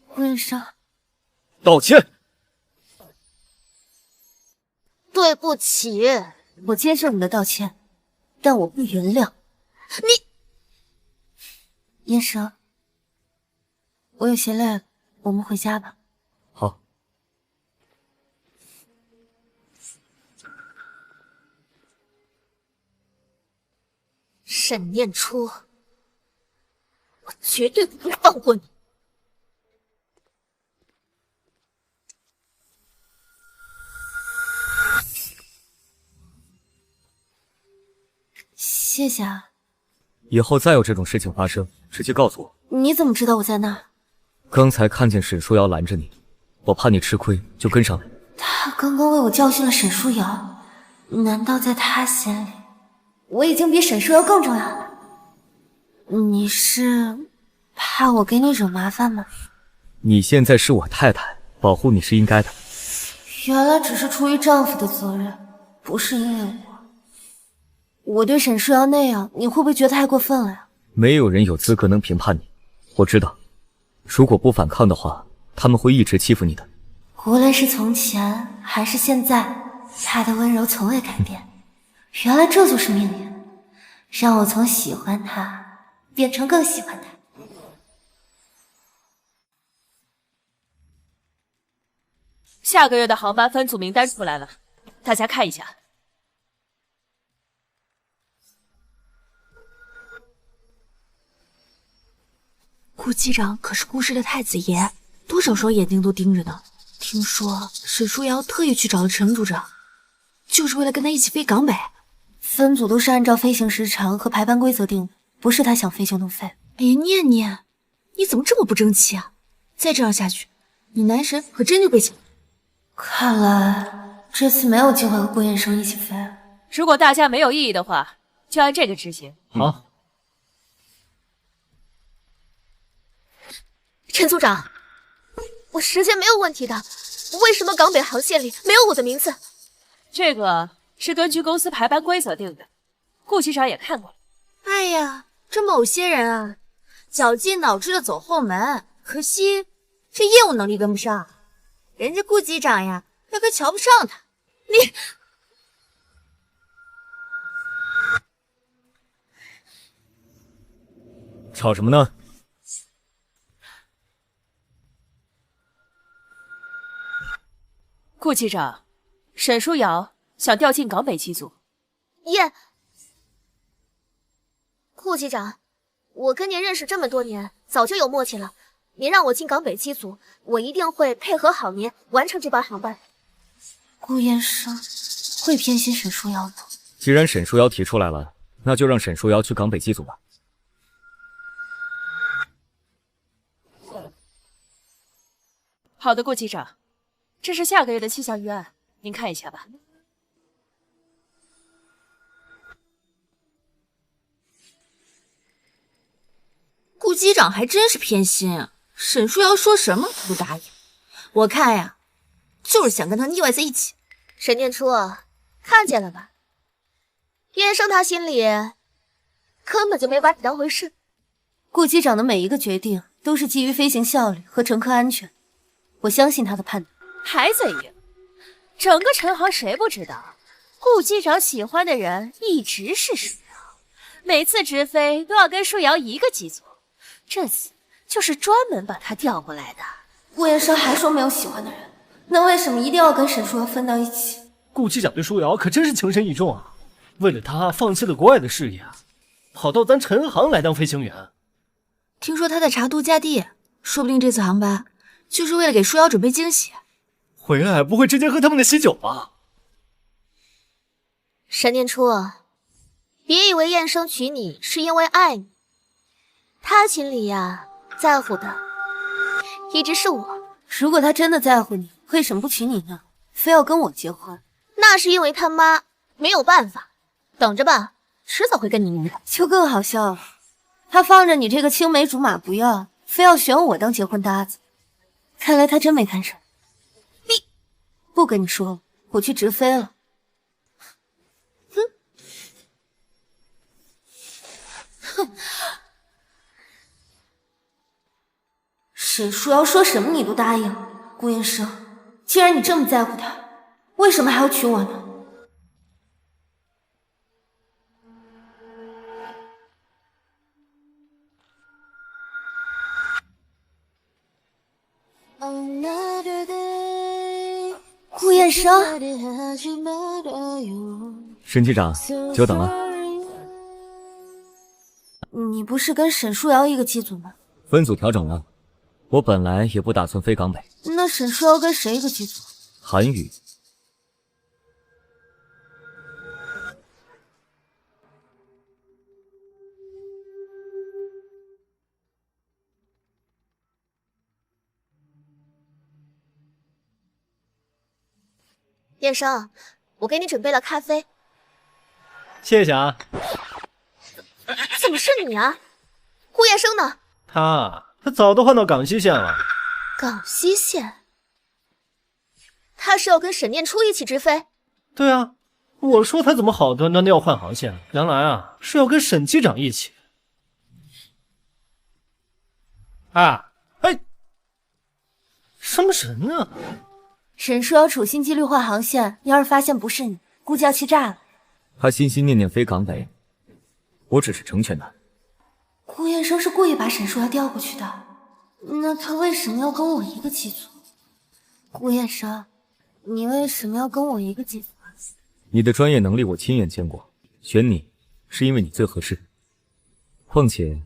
顾燕生，道歉。对不起，我接受你的道歉，但我不原谅你。燕生，我有些累了，我们回家吧。好。沈念初，我绝对不会放过你。谢谢啊。以后再有这种事情发生，直接告诉我。你怎么知道我在那儿？刚才看见沈书瑶拦着你，我怕你吃亏，就跟上来。他刚刚为我教训了沈书瑶，难道在他心里，我已经比沈书瑶更重要了？你是怕我给你惹麻烦吗？你现在是我太太，保护你是应该的。原来只是出于丈夫的责任，不是因为我。我对沈书瑶那样，你会不会觉得太过分了呀？没有人有资格能评判你。我知道，如果不反抗的话，他们会一直欺负你的。无论是从前还是现在，他的温柔从未改变。原来这就是命运，让我从喜欢他变成更喜欢他。下个月的航班分组名单出来了，大家看一下。顾机长可是顾氏的太子爷，多少双眼睛都盯着呢。听说沈书瑶特意去找了陈组长，就是为了跟他一起飞港北。分组都是按照飞行时长和排班规则定的，不是他想飞就能飞。哎呀，念念，你怎么这么不争气啊？再这样下去，你男神可真就被抢。看来这次没有机会和顾燕生一起飞了。如果大家没有异议的话，就按这个执行。好。陈组长，我时间没有问题的，为什么港北航线里没有我的名字？这个是根据公司排班规则定的，顾局长也看过了。哎呀，这某些人啊，绞尽脑汁的走后门，可惜这业务能力跟不上。人家顾机长呀，压根瞧不上他。你吵什么呢？顾机长，沈书瑶想调进港北机组。耶，顾机长，我跟您认识这么多年，早就有默契了。您让我进港北机组，我一定会配合好您，完成这班航班。顾燕生会偏心沈书瑶的。既然沈书瑶提出来了，那就让沈书瑶去港北机组吧。好的，顾机长，这是下个月的气象预案，您看一下吧。顾机长还真是偏心啊，沈书瑶说什么他都答应。我看呀，就是想跟他腻歪在一起。沈念初，看见了吧？燕生他心里根本就没把你当回事。顾机长的每一个决定都是基于飞行效率和乘客安全，我相信他的判断。还嘴硬，整个陈航谁不知道，顾机长喜欢的人一直是舒瑶，每次直飞都要跟舒瑶一个机组，这次就是专门把他调过来的。顾燕生还说没有喜欢的人，那为什么一定要跟沈书瑶分到一起？顾机长对舒瑶可真是情深意重啊，为了他放弃了国外的事业，跑到咱陈航来当飞行员。听说他在查度假地，说不定这次航班就是为了给舒瑶准备惊喜。回来不会直接喝他们的喜酒吧？沈念初，别以为燕生娶你是因为爱你，他心里呀在乎的一直是我。如果他真的在乎你，为什么不娶你呢？非要跟我结婚？那是因为他妈没有办法，等着吧，迟早会跟你离的。就更好笑了，他放着你这个青梅竹马不要，非要选我当结婚搭子，看来他真没看上你。不跟你说了，我去直飞了。哼，沈书瑶说什么你都答应。顾燕生，既然你这么在乎他，为什么还要娶我呢？顾燕生，沈机长，久等了。你不是跟沈书瑶一个机组吗？分组调整了，我本来也不打算飞港北。那沈书瑶跟谁一个机组？韩宇。燕生，我给你准备了咖啡。谢谢啊。怎么是你啊？顾燕生呢？他早都换到港西线了。港西线？他是要跟沈念初一起直飞？对啊，我说他怎么好端端的要换航线，原来啊是要跟沈机长一起。啊，哎，什么神啊？沈书瑶处心积虑换航线，要是发现不是你，估计要气炸了。他心心念念飞港北，我只是成全他。顾燕生是故意把沈书瑶调过去的，那他为什么要跟我一个机组？顾燕生，你为什么要跟我一个机组？你的专业能力我亲眼见过，选你是因为你最合适。况且，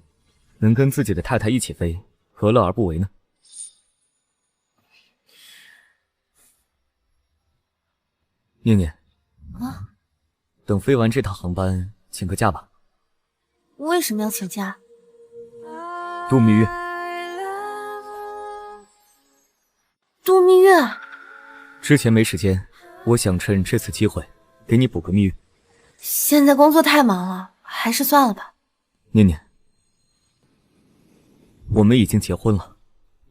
能跟自己的太太一起飞，何乐而不为呢？念念，啊，等飞完这趟航班，请个假吧。为什么要请假？度蜜月。度蜜月？之前没时间，我想趁这次机会给你补个蜜月。现在工作太忙了，还是算了吧。念念，我们已经结婚了，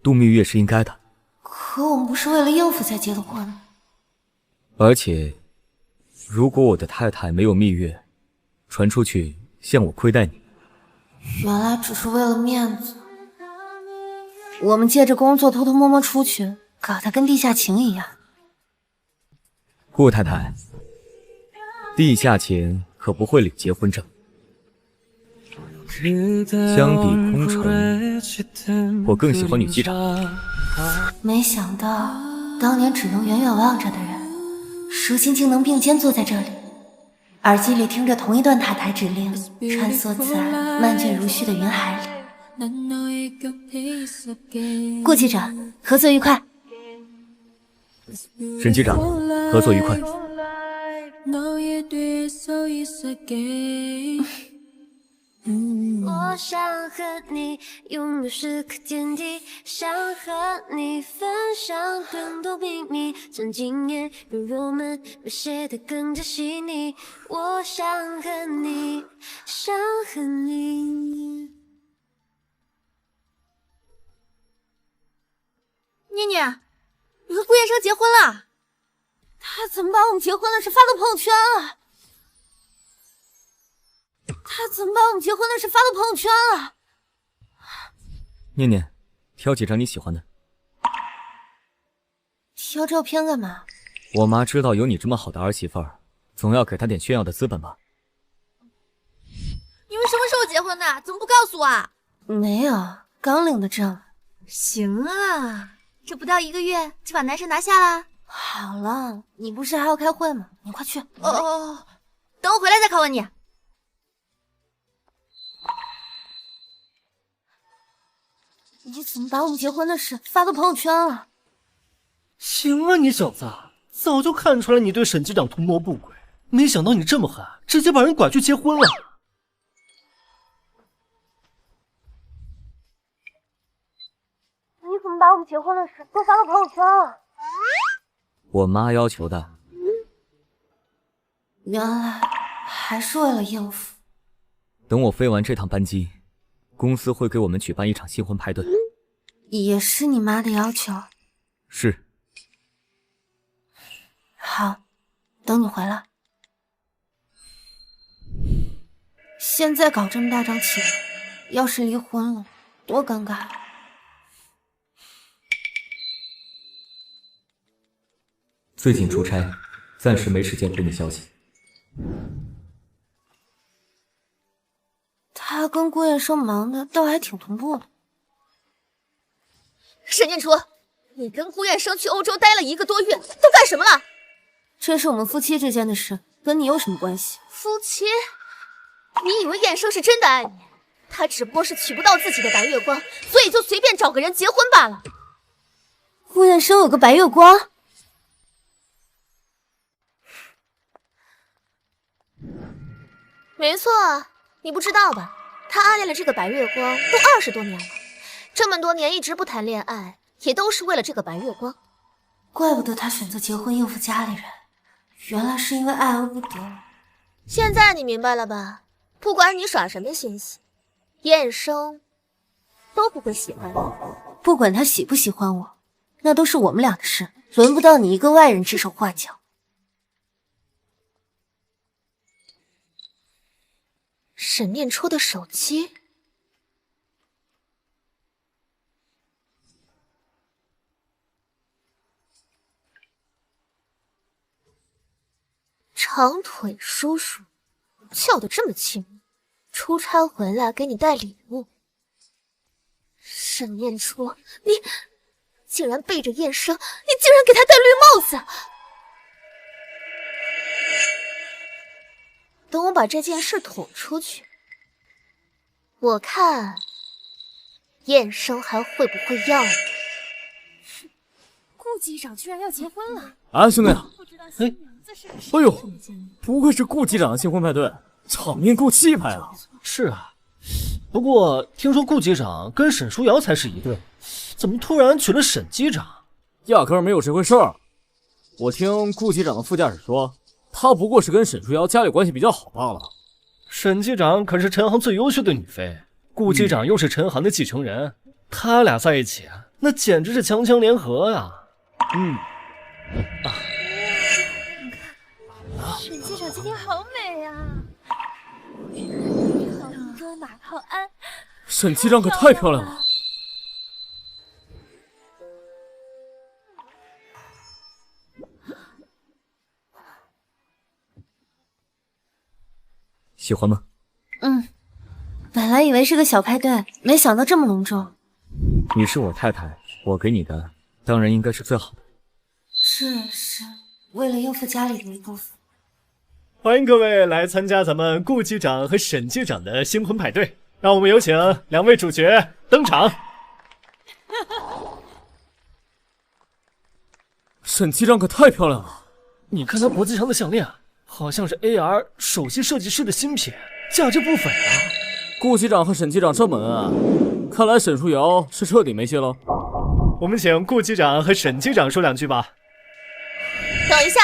度蜜月是应该的。可我们不是为了应付才结的婚吗？而且，如果我的太太没有蜜月，传出去像我亏待你。原来只是为了面子。我们借着工作偷偷摸摸出去，搞得跟地下情一样。顾太太，地下情可不会领结婚证。相比空城，我更喜欢女机长。没想到当年只能远远望着的人，如今竟能并肩坐在这里，耳机里听着同一段塔台指令，穿梭在漫卷如絮的云海里。顾机长，合作愉快。沈机长，合作愉快。我想和你拥有时刻天地，想和你分享更多秘密，将经验让我们描写得更加细腻。我想和你，想和你。念念，你和顾燕生结婚了？他怎么把我们结婚的事发到朋友圈了？念念，挑几张你喜欢的。挑照片干嘛？我妈知道有你这么好的儿媳妇儿，总要给她点炫耀的资本吧。你们什么时候结婚的？怎么不告诉我啊？没有，刚领的证。行啊，这不到1个月就把男神拿下了。好了，你不是还要开会吗？你快去。哦，等我回来再拷问你。你怎么把我们结婚的事发到朋友圈了？行啊，你小子，早就看出来你对沈机长图谋不轨，没想到你这么狠，直接把人拐去结婚了。你怎么把我们结婚的事都发到朋友圈了？我妈要求的。原来还是为了应付。等我飞完这趟班机，公司会给我们举办一场新婚派对。也是你妈的要求。是。好，等你回来。现在搞这么大张旗，要是离婚了，多尴尬。最近出差，暂时没时间回你消息。他跟顾燕生忙的倒还挺同步的。沈念初，你跟顾燕生去欧洲待了1个多月，都干什么了？这是我们夫妻之间的事，跟你有什么关系？夫妻？你以为燕生是真的爱你？他只不过是娶不到自己的白月光，所以就随便找个人结婚罢了。顾燕生有个白月光？没错，你不知道吧？他暗恋了这个白月光都20多年了，这么多年一直不谈恋爱，也都是为了这个白月光。怪不得他选择结婚应付家里人，原来是因为爱而不得。现在你明白了吧？不管你耍什么心思，燕生都不会喜欢你。不管他喜不喜欢我，那都是我们俩的事，轮不到你一个外人指手画脚。沈念初的手机，长腿叔叔叫得这么亲密，出差回来给你带礼物。沈念初，你竟然背着燕生，你竟然给他戴绿帽子！等我把这件事捅出去，我看燕生还会不会要你。顾机长居然要结婚了！啊，兄弟，哎呦，不愧是顾机长的新婚派对，场面够气派啊！是啊，不过听说顾机长跟沈书瑶才是一对，怎么突然娶了沈机长？压根儿没有这回事儿。我听顾机长的副驾驶说，他不过是跟沈书瑶家里关系比较好罢了。沈机长可是陈航最优秀的女妃，顾机长又是陈航的继承人，他俩在一起啊，那简直是强强联合呀！沈机长今天好美啊！好多马好安，沈机长可太漂亮了。喜欢吗？本来以为是个小派对，没想到这么隆重。你是我太太，我给你的当然应该是最好的。是为了应付家里的一部分。欢迎各位来参加咱们顾机长和沈机长的新婚派对，让我们有请2位主角登场。沈机长可太漂亮了，你看她脖子上的项链，好像是 AR 首席设计师的新品，价值不菲啊。顾机长和沈机长这么恩爱，看来沈书瑶是彻底没戏了。我们请顾机长和沈机长说2句吧。等一下，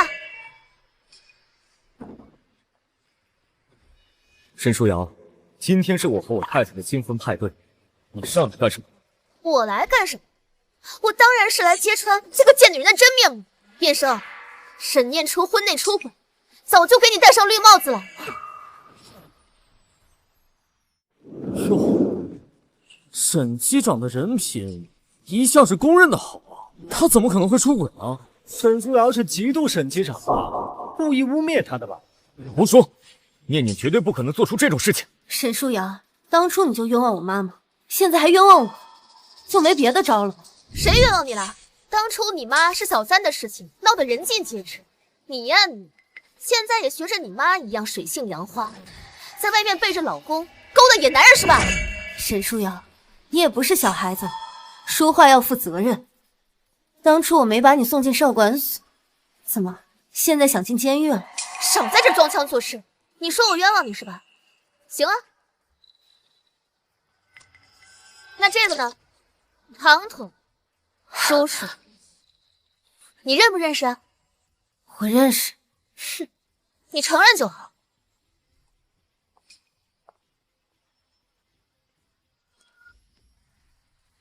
沈书瑶，今天是我和我太太的新婚派对，你上来干什么？我来干什么？我当然是来揭穿这个贱女人的真面目。叶生，沈念初婚内出轨，早就给你戴上绿帽子了。哟，沈机长的人品一向是公认的好啊，他怎么可能会出轨呢？沈书瑶是嫉妒沈机长吧，故意污蔑他的吧？胡说，念念绝对不可能做出这种事情。沈书瑶，当初你就冤枉我妈妈，现在还冤枉我，就没别的招了。谁冤枉你了？当初你妈是小三的事情闹得人尽皆知，你呀你，现在也学着你妈一样水性杨花，在外面背着老公勾搭野男人是吧？沈书瑶，你也不是小孩子，说话要负责任。当初我没把你送进少管所，怎么现在想进监狱了？少在这装腔作势！你说我冤枉你是吧？行啊，那这个呢？唐统叔叔，你认不认识啊？我认识。哼，你承认就好。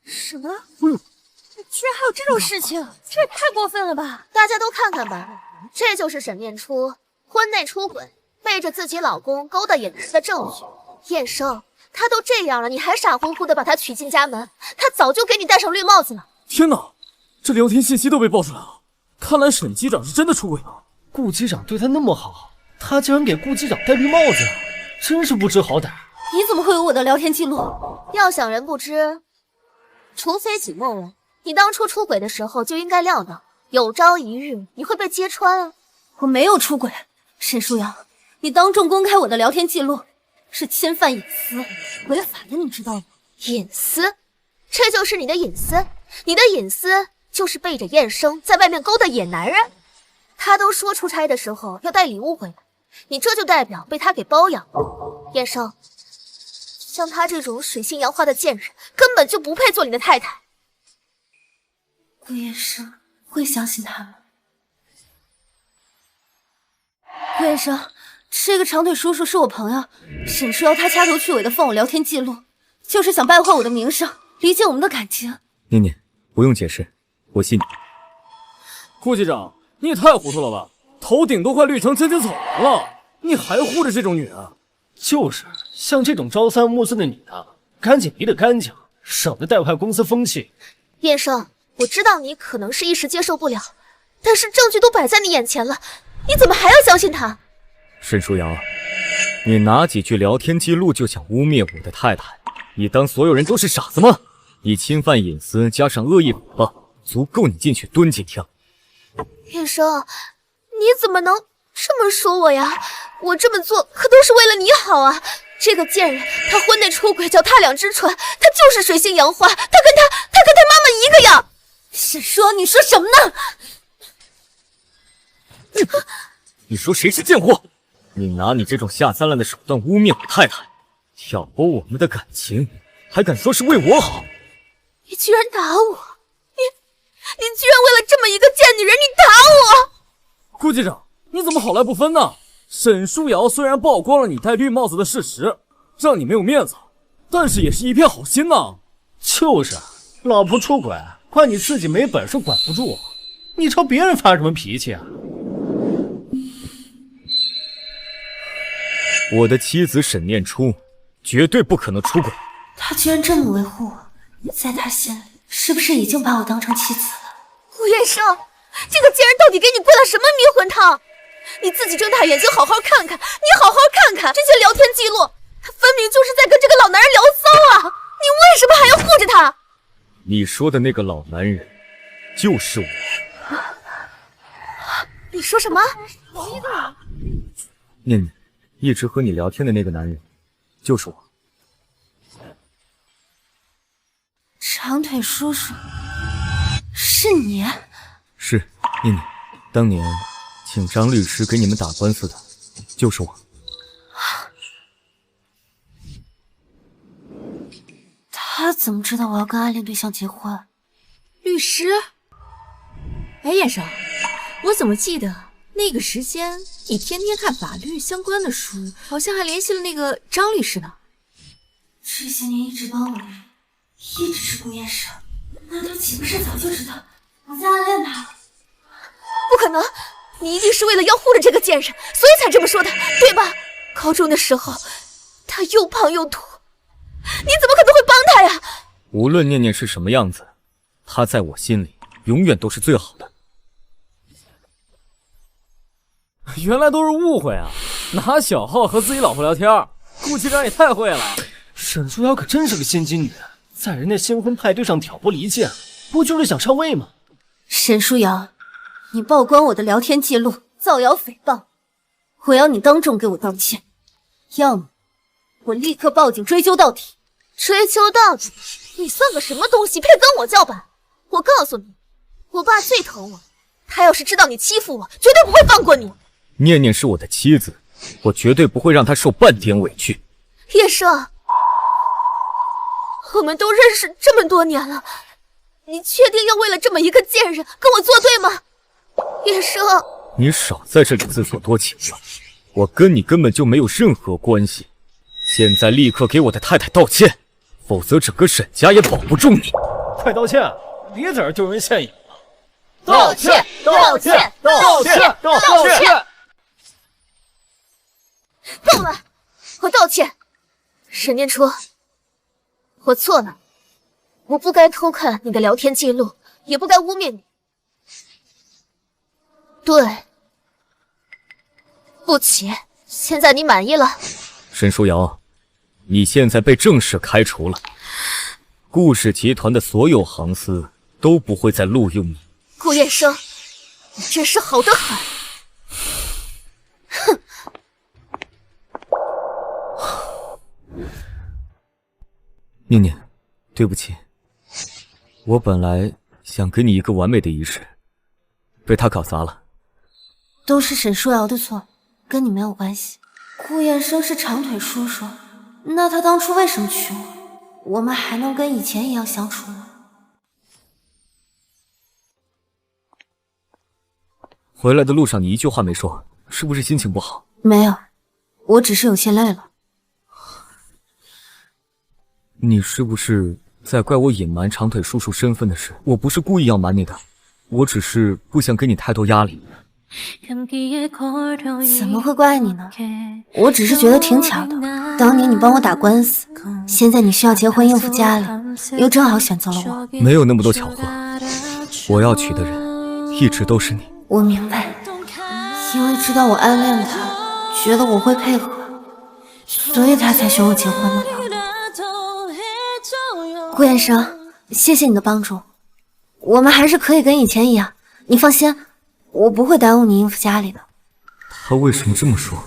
什么？居然还有这种事情，这也太过分了吧！大家都看看吧，这就是沈念初婚内出轨，背着自己老公勾搭野男的证据。燕生，他都这样了，你还傻乎乎的把他娶进家门，他早就给你戴上绿帽子了。天哪，这聊天信息都被爆出来了，看来沈机长是真的出轨了。顾机长对他那么好，他竟然给顾机长戴绿帽子，真是不知好歹。你怎么会有我的聊天记录？要想人不知，除非己莫为。你当初出轨的时候就应该料到，有朝一日你会被揭穿啊！我没有出轨，沈书瑶，你当众公开我的聊天记录，是侵犯隐私，违法的，你知道吗？隐私？这就是你的隐私？你的隐私就是背着燕生在外面勾搭野男人？他都说出差的时候要带礼物回来，你这就代表被他给包养了。燕生，像他这种水性杨花的贱人，根本就不配做你的太太。顾燕生会相信他吗？顾燕生，这个长腿叔叔是我朋友，沈书瑶他掐头去尾的放我聊天记录，就是想败坏我的名声，理解我们的感情。念念，不用解释，我信你。顾机长，你也太糊涂了吧，头顶都快绿成真金草原了，你还护着这种女人？就是像这种朝三暮四的女的，干净离得干净，省得带坏公司风气。燕生，我知道你可能是一时接受不了，但是证据都摆在你眼前了，你怎么还要相信他？沈书瑶，你拿几句聊天记录就想污蔑我的太太，你当所有人都是傻子吗？你侵犯隐私加上恶意诽谤，足够你进去蹲几天。燕生，你怎么能这么说我呀？我这么做可都是为了你好啊！这个贱人，她婚内出轨，脚踏两只船，她就是水性杨花，她跟她妈妈一个样。沈书瑶，你说什么呢？你说谁是贱货？你拿你这种下三滥的手段污蔑我太太，挑拨我们的感情，还敢说是为我好？你居然打我！你居然为了这么一个贱女人，你打我！顾机长，你怎么好赖不分呢？沈书瑶虽然曝光了你戴绿帽子的事实，让你没有面子，但是也是一片好心呐。就是，老婆出轨，怪你自己没本事管不住，你朝别人发什么脾气啊？我的妻子沈念初绝对不可能出轨。他居然这么维护我，在他心里是不是已经把我当成妻子了？顾燕生，这个贱人到底给你灌了什么迷魂汤？你自己睁大眼睛好好看看，你好好看看这些聊天记录，他分明就是在跟这个老男人聊骚啊！你为什么还要护着他？你说的那个老男人就是我。你说什么？念念，一直和你聊天的那个男人，就是我。长腿叔叔，是你？是念念，当年请张律师给你们打官司的，就是我。他怎么知道我要跟暗恋对象结婚？律师？哎，燕生，我怎么记得那个时间你天天看法律相关的书，好像还联系了那个张律师呢？这些年一直帮我的人，一直是顾燕生，那他岂不是早就知道我在暗恋他？不可能，你一定是为了要护着这个贱人，所以才这么说的，对吧？高中的时候，他又胖又土，你怎么可能会帮他呀？无论念念是什么样子，她在我心里永远都是最好的。原来都是误会啊！拿小号和自己老婆聊天，顾局长也太会了。沈书瑶可真是个心机女，在人家新婚派对上挑拨离间，不就是想上位吗？沈书瑶，你曝光我的聊天记录，造谣诽谤，我要你当众给我道歉，要么我立刻报警追究到底。追究到底？你算个什么东西，配跟我叫板？我告诉你，我爸最疼我，他要是知道你欺负我，绝对不会放过你。念念是我的妻子，我绝对不会让她受半点委屈。叶生，我们都认识这么多年了，你确定要为了这么一个贱人跟我作对吗？叶生，你少在这里自作多情了，我跟你根本就没有任何关系。现在立刻给我的太太道歉，否则整个沈家也保不住你。快道歉，别在这丢人现眼了！道歉！道歉！道歉！道歉！够了，我道歉。沈念初，我错了，我不该偷看你的聊天记录，也不该污蔑你。对，不起，现在你满意了？沈书瑶，你现在被正式开除了，顾氏集团的所有行司都不会再录用你。顾燕生，你真是好得很！哼！念念，对不起，我本来想给你一个完美的仪式，被他搞砸了。都是沈书瑶的错，跟你没有关系。顾燕生是长腿叔叔，那他当初为什么娶我？我们还能跟以前一样相处吗？回来的路上你一句话没说，是不是心情不好？没有，我只是有些累了。你是不是在怪我隐瞒长腿叔叔身份的事？我不是故意要瞒你的，我只是不想给你太多压力。怎么会怪你呢？我只是觉得挺巧的，当年你帮我打官司，现在你需要结婚应付家里，又正好选择了我。没有那么多巧合，我要娶的人一直都是你。我明白，因为知道我暗恋他，觉得我会配合，所以他才选我结婚的。顾燕生，谢谢你的帮助，我们还是可以跟以前一样，你放心，我不会耽误你应付家里的。他为什么这么说？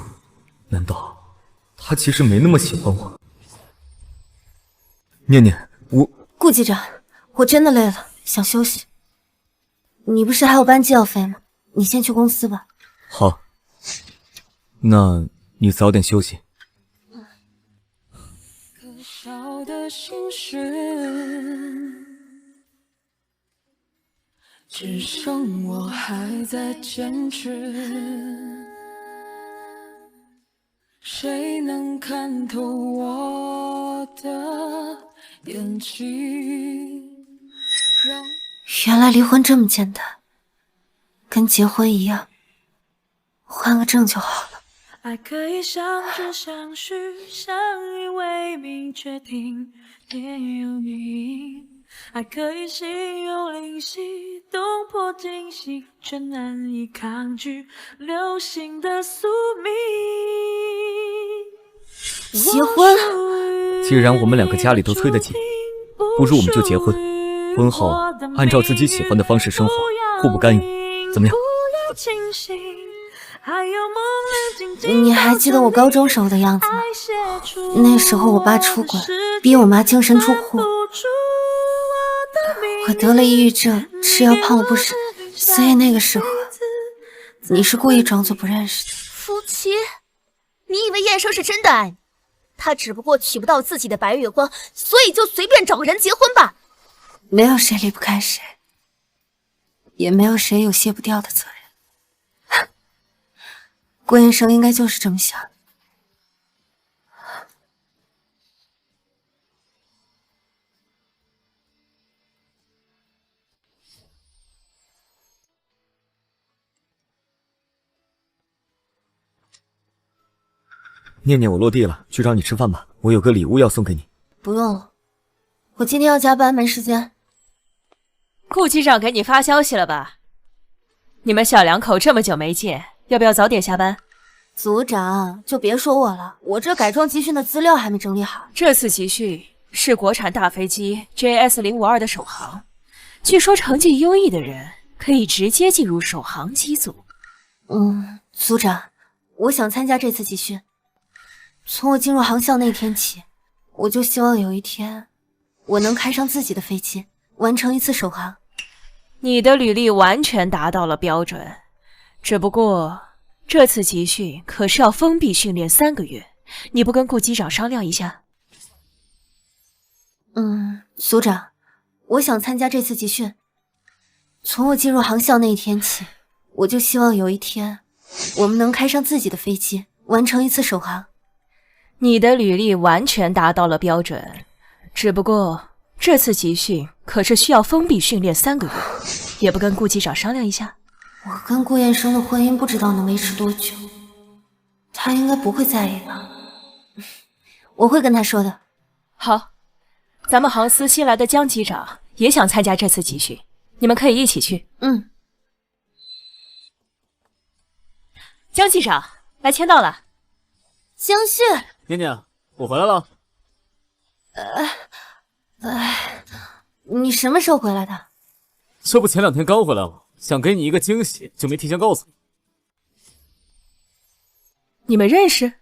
难道他其实没那么喜欢我？念念，顾机长，我真的累了，想休息。你不是还有班机要飞吗？你先去公司吧。好，那你早点休息。只剩我还在坚持，谁能看透我的眼睛？原来离婚这么简单，跟结婚一样，换个证就好了。爱可以相知相许，相依为命，决定别有意义。爱可以心有灵犀，动魄惊喜，却难以抗拒流星的宿命。结婚？既然我们两个家里都催得紧，不如我们就结婚。婚后按照自己喜欢的方式生活，互不干预，怎么样？清醒，还有梦里静静你还记得我高中时候的样子吗？那时候我爸出轨，逼我妈净身出户，我得了抑郁症，吃药胖了不少，所以那个时候你是故意装作不认识的。夫妻？你以为燕生是真的爱你？他只不过娶不到自己的白月光，所以就随便找个人结婚吧。没有谁离不开谁，也没有谁有卸不掉的责任。顾燕生应该就是这么想的。念念，我落地了，去找你吃饭吧。我有个礼物要送给你。不用了，我今天要加班，没时间。顾机长给你发消息了吧？你们小两口这么久没见，要不要早点下班？组长，就别说我了，我这改装集训的资料还没整理好。这次集训是国产大飞机 JS052 的首航，据说成绩优异的人可以直接进入首航机组。组长，我想参加这次集训。从我进入航校那天起，我就希望有一天，我能开上自己的飞机，完成一次首航。你的履历完全达到了标准，只不过这次集训可是要封闭训练3个月，你不跟顾机长商量一下？组长，我想参加这次集训。从我进入航校那一天起，我就希望有一天，我们能开上自己的飞机，完成一次首航。你的履历完全达到了标准，只不过这次集训可是需要封闭训练3个月，也不跟顾机长商量一下？我跟顾燕生的婚姻不知道能维持多久，他应该不会在意吧？我会跟他说的。好，咱们航司新来的江机长也想参加这次集训，你们可以一起去。江机长来签到了。江旭，念念，我回来了。你什么时候回来的？这不前2天刚回来吗？想给你一个惊喜，就没提前告诉你。你们认识？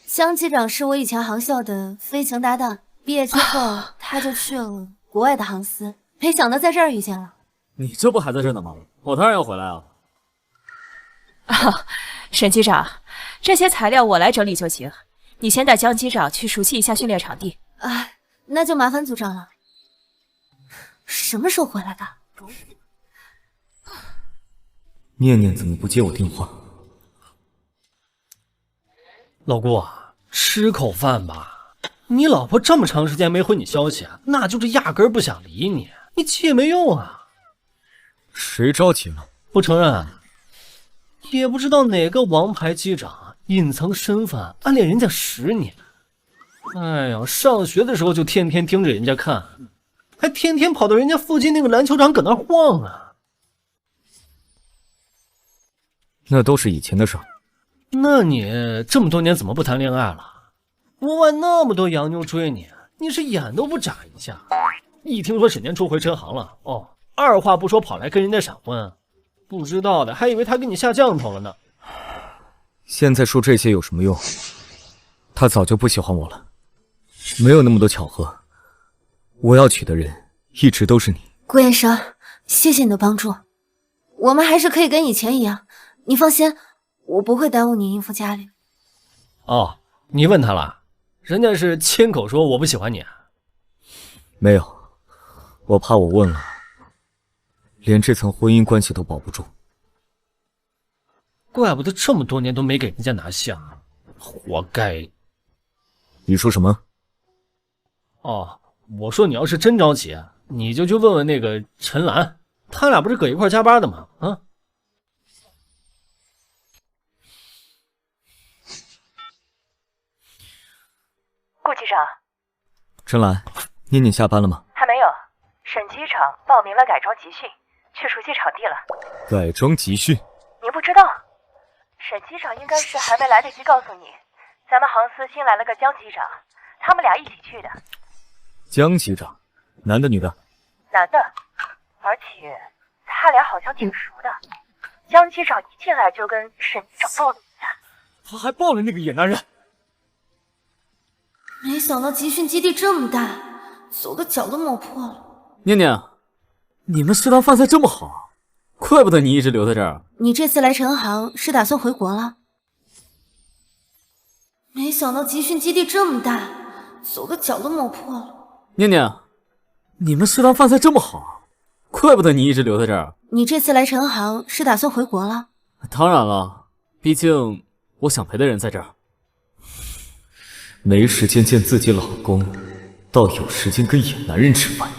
江机长是我以前航校的飞行搭档，毕业之后他就去了国外的航司，没想到在这儿遇见了。你这不还在这呢吗？我当然要回来啊。沈机长，这些材料我来整理就行，你先带江机长去熟悉一下训练场地。那就麻烦组长了。什么时候回来的？念念怎么不接我电话？老顾啊，吃口饭吧。你老婆这么长时间没回你消息，那就是压根儿不想理你，你急也没用啊。谁着急了？不承认？也不知道哪个王牌机长隐藏身份暗恋人家10年。哎呀，上学的时候就天天盯着人家看，还天天跑到人家附近那个篮球场搁那晃啊。那都是以前的事儿。那你这么多年怎么不谈恋爱了？国外那么多洋妞追你，你是眼都不眨一下。一听说沈年初回陈航了，二话不说跑来跟人家闪婚，不知道的还以为他给你下降头了呢。现在说这些有什么用？他早就不喜欢我了，没有那么多巧合。我要娶的人一直都是你。顾燕生，谢谢你的帮助，我们还是可以跟以前一样。你放心，我不会耽误你应付家里。你问他了？人家是亲口说我不喜欢你。没有，我怕我问了，连这层婚姻关系都保不住。怪不得这么多年都没给人家拿下，活该。你说什么？我说你要是真着急，你就去问问那个陈岚，他俩不是搁一块加班的吗？顾机长，陈岚，念念下班了吗？还没有。沈机长报名了改装集训，去熟悉场地了。改装集训？您不知道？沈机长应该是还没来得及告诉你，咱们航司新来了个江机长，他们俩一起去的。江机长，男的女的？男的，而且他俩好像挺熟的。江机长一进来就跟沈机长抱了一下，他还抱了那个野男人。没想到集训基地这么大，走的脚都磨破了。念念，你们食堂饭菜这么好啊，怪不得你一直留在这儿。你这次来陈航是打算回国了？没想到集训基地这么大，走的脚都磨破了。念念，你们食堂饭菜这么好啊，怪不得你一直留在这儿。你这次来陈航是打算回国了？当然了，毕竟我想陪的人在这儿。没时间见自己老公，倒有时间跟野男人吃饭。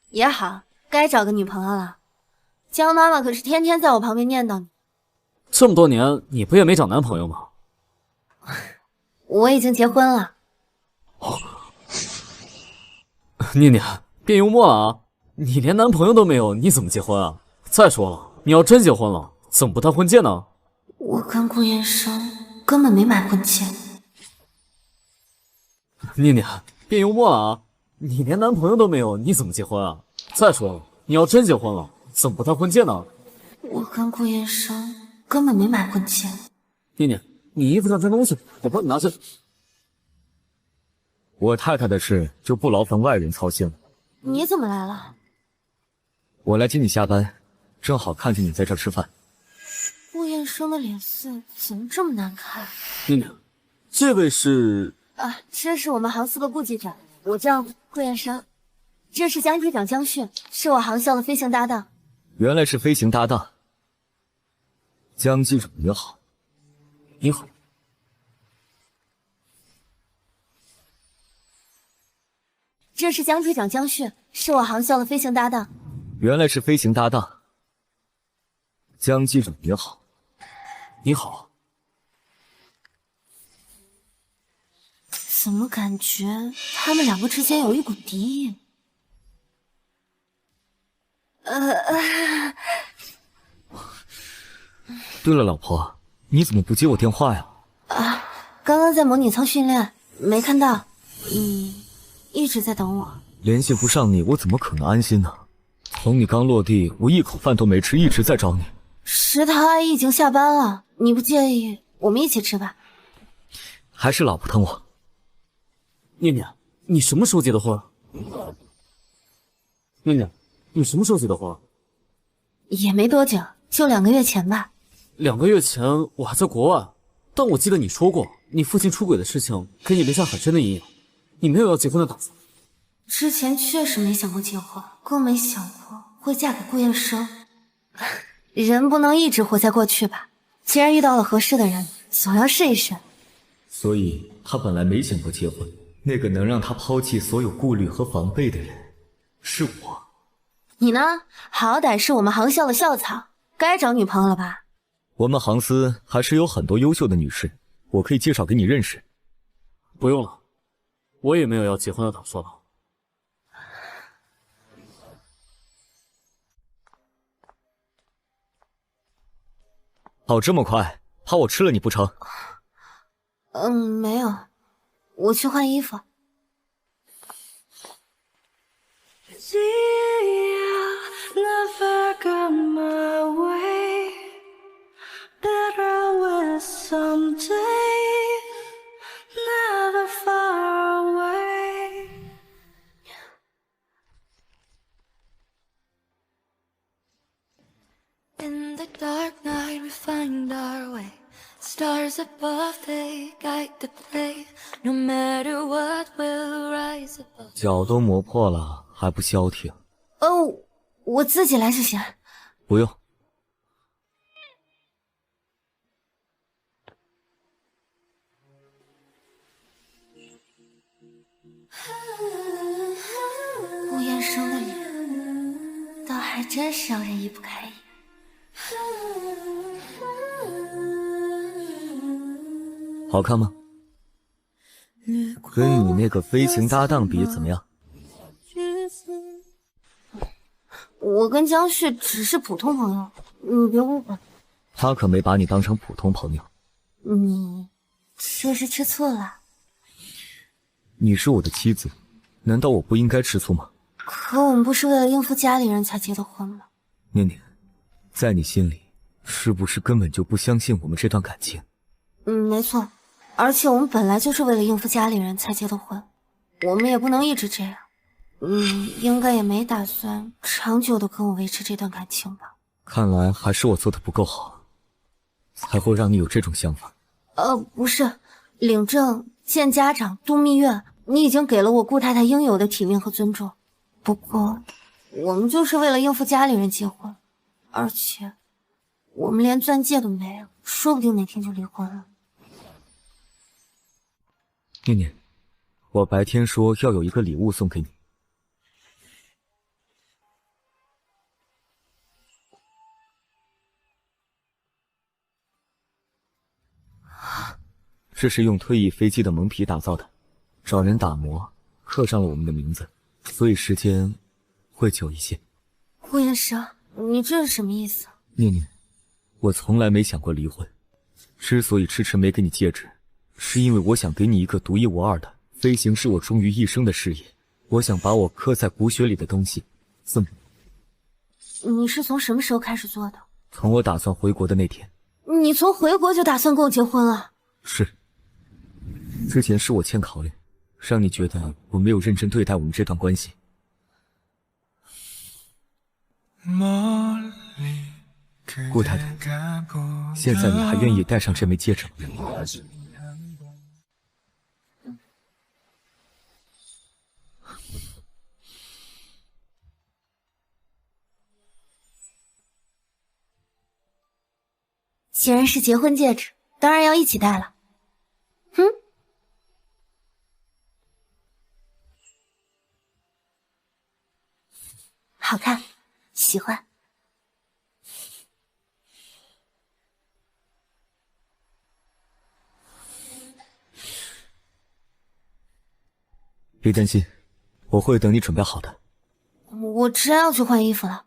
也好，该找个女朋友了。江妈妈可是天天在我旁边念叨你。这么多年，你不也没找男朋友吗？我已经结婚了。念念，变幽默了啊！你连男朋友都没有，你怎么结婚啊？再说了，你要真结婚了，怎么不戴婚戒呢？我跟顾燕生根本没买婚戒。念念，变幽默了啊！你连男朋友都没有，你怎么结婚啊？再说了，你要真结婚了，怎么不戴婚戒呢？我跟顾燕生根本没买婚戒。念念，你衣服上沾东西，我帮你拿去。我太太的事就不劳烦外人操心了。你怎么来了？我来接你下班，正好看见你在这儿吃饭。顾燕生的脸色怎么这么难看？念念，这位是？啊，这是我们航司的顾机长，我叫顾燕生。这是江机长江迅，是我航校的飞行搭档。原来是飞行搭档。江机长你好。你好。这是江机长江迅，是我航校的飞行搭档。原来是飞行搭档。江机长你好。你好。怎么感觉他们两个之间有一股敌意？对了，老婆，你怎么不接我电话呀？刚刚在模拟舱训练，没看到。你一直在等我。联系不上你，我怎么可能安心呢？从你刚落地，我一口饭都没吃，一直在找你。食堂阿姨已经下班了，你不介意我们一起吃吧？还是老婆疼我。念念，你什么时候结的婚？念念，你什么时候结的婚？也没多久，就2个月前吧。2个月前我还在国外，但我记得你说过，你父亲出轨的事情给你留下很深的阴影，你没有要结婚的打算。之前确实没想过结婚，更没想过会嫁给顾燕生。人不能一直活在过去吧，既然遇到了合适的人，总要试一试。所以他本来没想过结婚，那个能让他抛弃所有顾虑和防备的人，是我。你呢？好歹是我们航校的校草，该找女朋友了吧？我们航司还是有很多优秀的女士，我可以介绍给你认识。不用了，我也没有要结婚的打算了。跑这么快，怕我吃了你不成？没有，我去换衣服。In the dark night we find our way. Stars above, they guide the play. No matter what, we'll rise above. 脚都磨破了，还不消停？我自己来就行。不用。顾燕生的脸，倒还真是让人移不开眼。好看吗？跟你那个飞行搭档比怎么样？我跟江旭只是普通朋友，你别误会。他可没把你当成普通朋友。你这是吃醋了？你是我的妻子，难道我不应该吃醋吗？可我们不是为了应付家里人才结的婚吗？念念，在你心里，是不是根本就不相信我们这段感情？没错，而且我们本来就是为了应付家里人才结的婚，我们也不能一直这样。你应该也没打算长久的跟我维持这段感情吧？看来还是我做的不够好，才会让你有这种想法。不是，领证、见家长、度蜜月，你已经给了我顾太太应有的体面和尊重。不过，我们就是为了应付家里人结婚，而且我们连钻戒都没有，说不定哪天就离婚了。念念，我白天说要有一个礼物送给你。这是用退役飞机的蒙皮打造的，找人打磨，刻上了我们的名字，所以时间会久一些。顾医生，你这是什么意思？念念，我从来没想过离婚，之所以迟迟没给你戒指，是因为我想给你一个独一无二的飞行是我忠于一生的事业，我想把我刻在骨血里的东西送给你。你是从什么时候开始做的？从我打算回国的那天。你从回国就打算跟我结婚了？是。之前是我欠考虑，让你觉得我没有认真对待我们这段关系。顾太太，现在你还愿意戴上这枚戒指吗？既然是结婚戒指，当然要一起戴了。好看，喜欢。别担心，我会等你准备好的。我真要去换衣服了。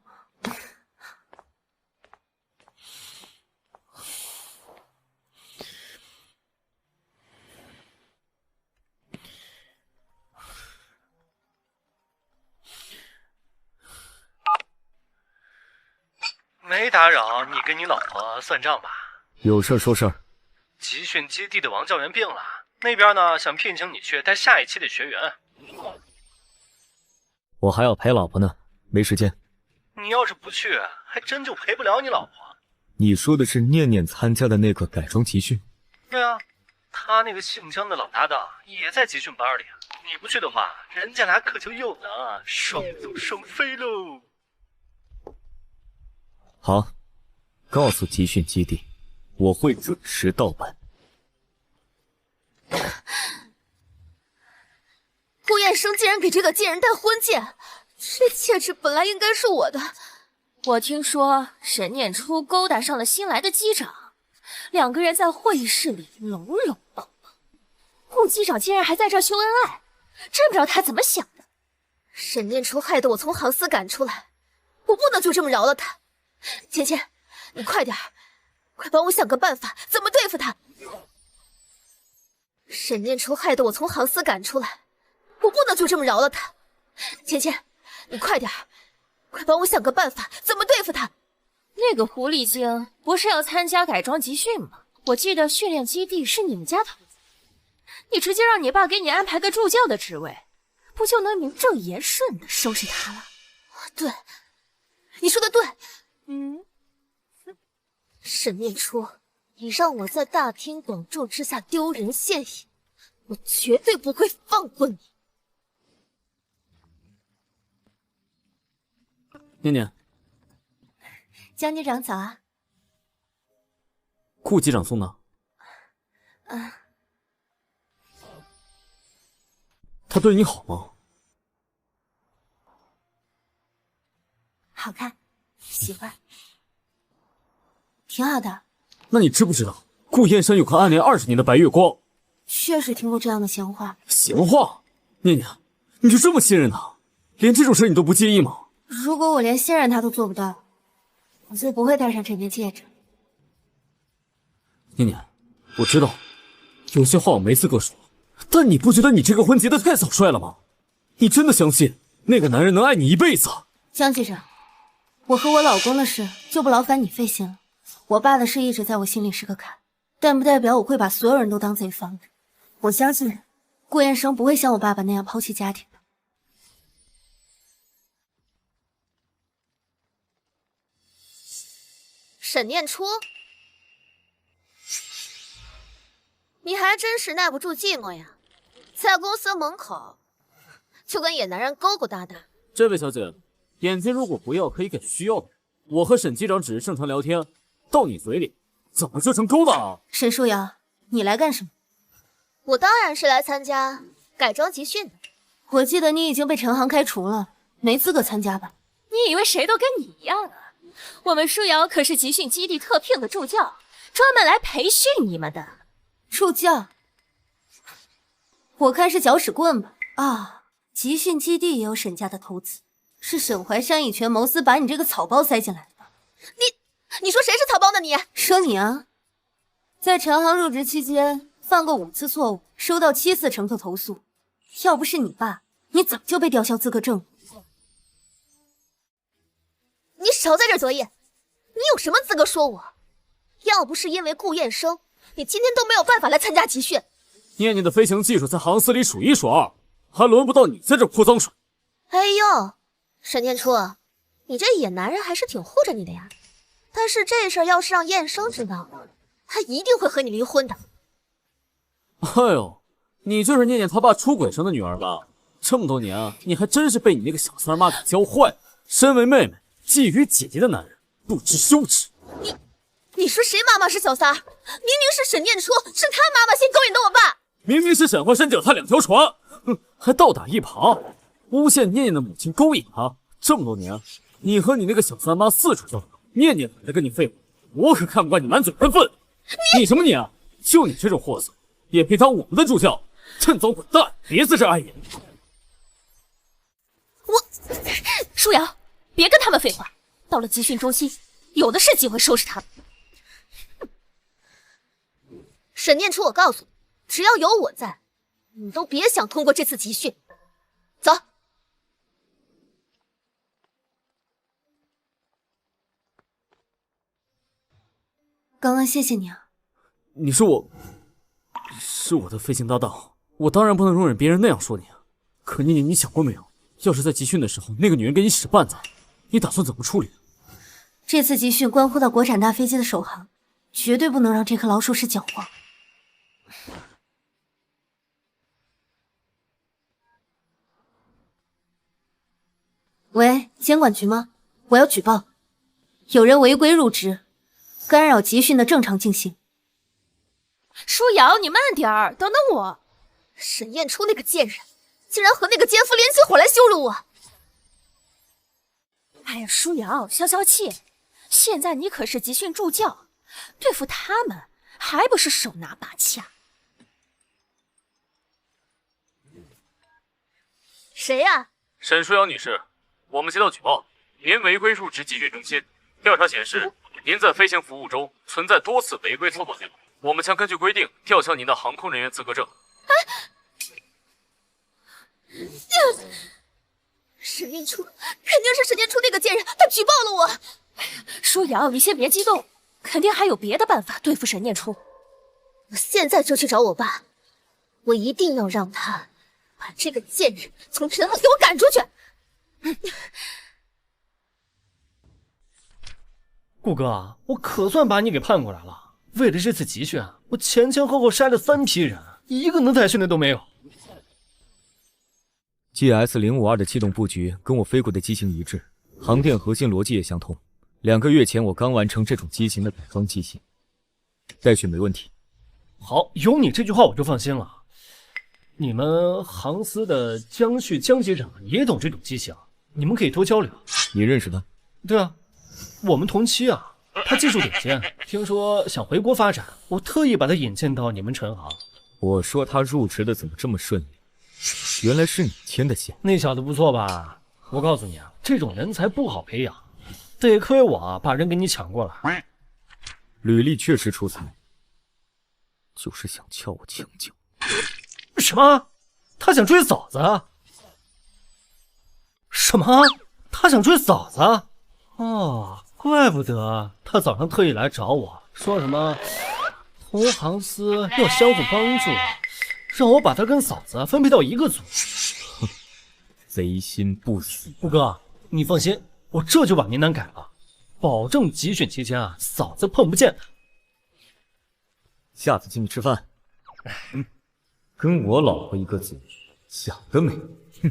没打扰你跟你老婆算账吧？有事说事儿。集训基地的王教员病了，那边呢想聘请你去带下一期的学员。我还要陪老婆呢，没时间。你要是不去，还真就陪不了你老婆。你说的是念念参加的那个改装集训？对啊，他那个姓姜的老搭档也在集训班里。你不去的话，人家俩可就有了双走双飞喽。好，告诉集训基地，我会准时到班。顾燕生竟然给这个贱人戴婚戒，这戒指本来应该是我的。我听说沈念初勾搭上了新来的机长，两个人在会议室里搂搂抱抱。顾机长竟然还在这儿秀恩爱，真不知道他怎么想的。沈念初害得我从航司赶出来，我不能就这么饶了他。芊芊，你快点，快帮我想个办法，怎么对付他。沈念初害得我从航司赶出来，我不能就这么饶了他。芊芊，你快点，快帮我想个办法，怎么对付他。那个狐狸精不是要参加改装集训吗？我记得训练基地是你们家投资，你直接让你爸给你安排个助教的职位，不就能名正言顺的收拾他了？对，你说的对。沈念初，你让我在大庭广众之下丢人现眼，我绝对不会放过你。念念，姜局长早啊。顾机长送的。他对你好吗？好看，喜欢，挺好的。那你知不知道顾燕山有个暗恋20年的白月光？确实听过这样的闲话。闲话？念念，你就这么信任他？连这种事你都不介意吗？如果我连信任他都做不到，我就不会戴上这枚戒指。念念，我知道有些话我没资格说，但你不觉得你这个婚结得太草率了吗？你真的相信那个男人能爱你一辈子？姜局长，我和我老公的事就不劳烦你费心了。我爸的事一直在我心里是个坎，但不代表我会把所有人都当贼放着。我相信顾燕生不会像我爸爸那样抛弃家庭的。沈念初，你还真是耐不住寂寞呀，在公司门口就跟野男人勾勾搭搭。这位小姐，眼睛如果不要，可以给需要的。我和沈机长只是正常聊天，到你嘴里怎么就成勾搭啊？沈舒瑶，你来干什么？我当然是来参加改装集训的。我记得你已经被陈航开除了，没资格参加吧？你以为谁都跟你一样啊？我们舒瑶可是集训基地特聘的助教，专门来培训你们的。助教？我看是搅屎棍吧？啊，集训基地也有沈家的投资，是沈怀山以权谋私，把你这个草包塞进来的吧？你说谁是草包呢？你说你啊，在陈航入职期间犯过5次错误，收到7次乘客投诉。要不是你爸，你早就被吊销资格证了。你少在这儿作业，你有什么资格说我？要不是因为顾燕生，你今天都没有办法来参加集训。念念的飞行技术在航司里数1数2，还轮不到你在这泼脏水。哎呦，沈念初，你这野男人还是挺护着你的呀。但是这事儿要是让燕生知道了，他一定会和你离婚的。哎呦，你就是念念他爸出轨生的女儿吧？这么多年啊，你还真是被你那个小三妈给教坏了。身为妹妹，觊觎姐姐的男人不知羞耻。你说谁妈妈是小三儿？明明是沈念初，是他妈妈先勾引的我爸。明明是沈怀山脚踏2条船，还倒打一耙，诬陷念念的母亲勾引他。这么多年，你和你那个小三妈四处交流，念念懒得跟你废话，我可看不惯你满嘴喷粪。你什么你啊？就你这种货色，也配当我们的助教？趁早滚蛋，别在这碍眼。舒瑶，别跟他们废话，到了集训中心，有的是机会收拾他们。沈念初，我告诉你，只要有我在，你都别想通过这次集训。走。刚刚谢谢你啊。你是我的飞行搭档，我当然不能容忍别人那样说你啊。可念念，你想过没有，要是在集训的时候那个女人给你使绊子，你打算怎么处理？这次集训关乎到国产大飞机的首航，绝对不能让这颗老鼠屎搅黄。喂，监管局吗？我要举报，有人违规入职，干扰集训的正常进行。舒瑶，你慢点儿，等等我。沈燕初那个贱人，竟然和那个奸夫联起伙来羞辱我！哎呀，舒瑶，消消气，现在你可是集训助教，对付他们还不是手拿把掐？谁呀？沈舒瑶女士，我们接到举报，您违规入职集训中心。调查显示，您在飞行服务中存在多次违规操作记录，我们将根据规定吊销您的航空人员资格证。沈念初，肯定是沈念初那个贱人，他举报了我。舒瑶，你先别激动，肯定还有别的办法对付沈念初。我现在就去找我爸，我一定要让他把这个贱人从陈航给我赶出去。顾哥，我可算把你给盼过来了。为了这次集训，我前前后后筛了3批人，一个能带训的都没有。GS052的气动布局跟我飞过的机型一致，航电核心逻辑也相同。2个月前我刚完成这种机型的改装机型，带训没问题。好，有你这句话我就放心了。你们航司的江旭江局长也懂这种机型，你们可以多交流。你认识他？对啊，我们同期啊，他技术顶尖，听说想回国发展，我特意把他引荐到你们陈航。我说他入职的怎么这么顺利？原来是你牵的线。那小子不错吧？我告诉你啊，这种人才不好培养，得亏我把人给你抢过来。履历确实出彩，就是想撬我墙角。什么？他想追嫂子？什么？他想追嫂子？哦，怪不得他早上特意来找我说什么同行司要相互帮助，让我把他跟嫂子分配到一个组。贼心不死。顾哥，你放心，我这就把名单改了，保证集训期间嫂子碰不见他。下次请你吃饭。跟我老婆一个组，想得美！哼。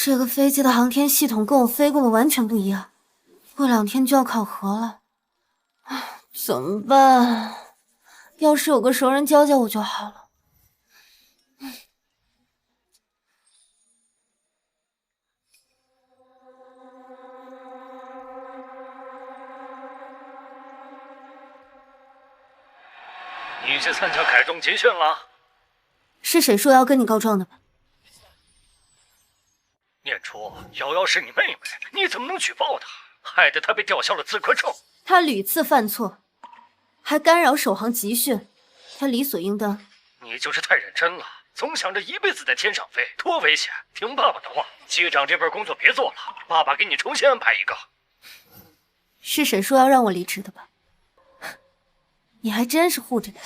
这个飞机的航天系统跟我飞过的完全不一样，过2天就要考核了，怎么办？要是有个熟人教教我就好了。你去参加凯中集训了？是谁说要跟你告状的吧？念初，瑶瑶是你妹妹，你怎么能举报她？害得她被吊销了资格证。他屡次犯错，还干扰首航集训，他理所应当。你就是太认真了，总想着一辈子在天上飞，多危险！听爸爸的话，机长这份工作别做了，爸爸给你重新安排一个。是谁说要让我离职的吧？你还真是护着他，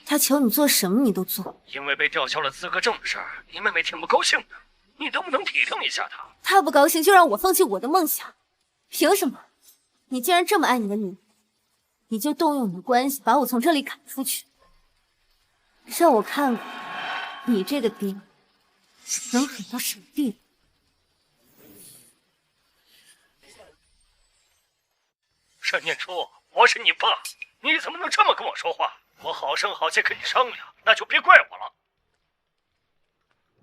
他求你做什么你都做。因为被吊销了资格证的事儿，你妹妹挺不高兴的，你能不能体谅一下她？他不高兴就让我放弃我的梦想，凭什么？你既然这么爱你的女儿，你就动用你的关系把我从这里赶出去，让我看看你这个爹能狠到什么地步。沈念初，我是你爸，你怎么能这么跟我说话？我好声好气跟你商量，那就别怪我了。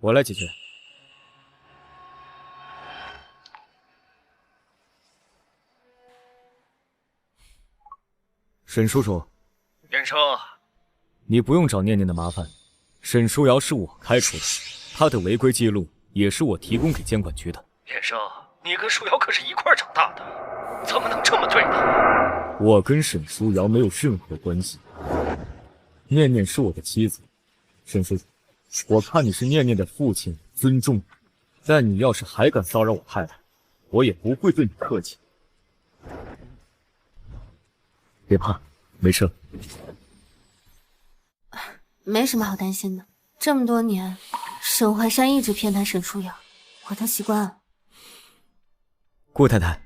我来解决。沈叔叔，袁生，你不用找念念的麻烦。沈书瑶是我开除的，她的违规记录也是我提供给监管局的。袁生，你跟书瑶可是一块长大的，怎么能这么对她？我跟沈书瑶没有任何关系，念念是我的妻子。沈叔叔，我看你是念念的父亲，尊重你，但你要是还敢骚扰我太太，我也不会对你客气。别怕，没事。没什么好担心的，这么多年，沈怀山一直偏袒沈书瑶，我都习惯了。顾太太，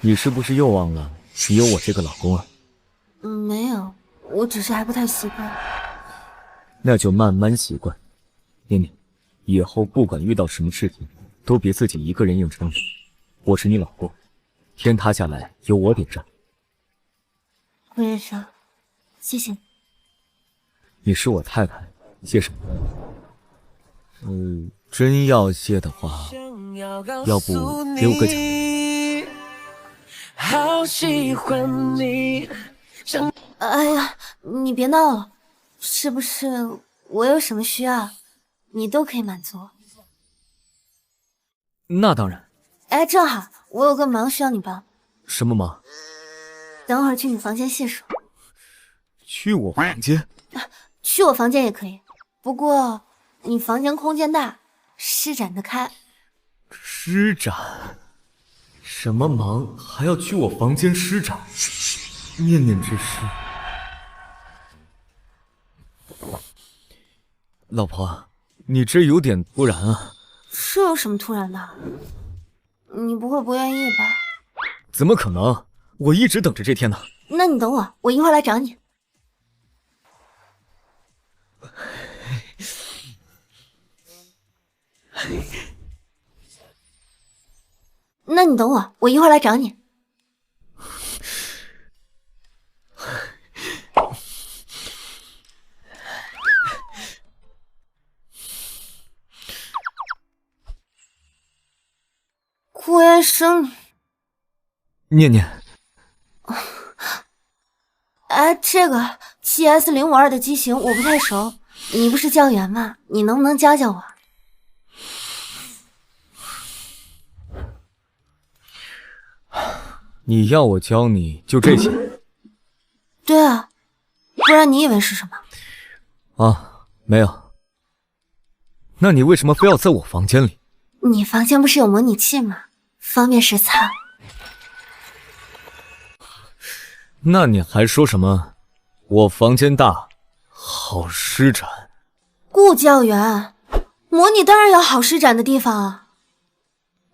你是不是又忘了你有我这个老公啊？没有，我只是还不太习惯。那就慢慢习惯。念念，以后不管遇到什么事情，都别自己一个人硬撑着。我是你老公，天塌下来有我顶着。顾先生，谢谢你。你是我太太，谢什么？真要谢的话，要不给我个奖？好喜欢你。哎呀，你别闹了，是不是我有什么需要，你都可以满足我？那当然。哎，正好我有个忙需要你帮。什么忙？等会儿去你房间洗手。去我房间？去我房间也可以，不过你房间空间大，施展得开。施展？什么忙还要去我房间施展？念念之事。老婆，你这有点突然啊。这有什么突然的？你不会不愿意吧？怎么可能？我一直等着这天呢。那你等我，我一会儿来找你。那你等我，我一会儿来找你。顾元生，念念，哎，这个 GS-05-2的机型我不太熟，你不是教员吗？你能不能教教我？你要我教你就这些？对啊，不然你以为是什么？啊，没有。那你为什么非要在我房间里？你房间不是有模拟器吗？方便实操。那你还说什么？我房间大，好施展。顾教员，模拟当然有好施展的地方啊。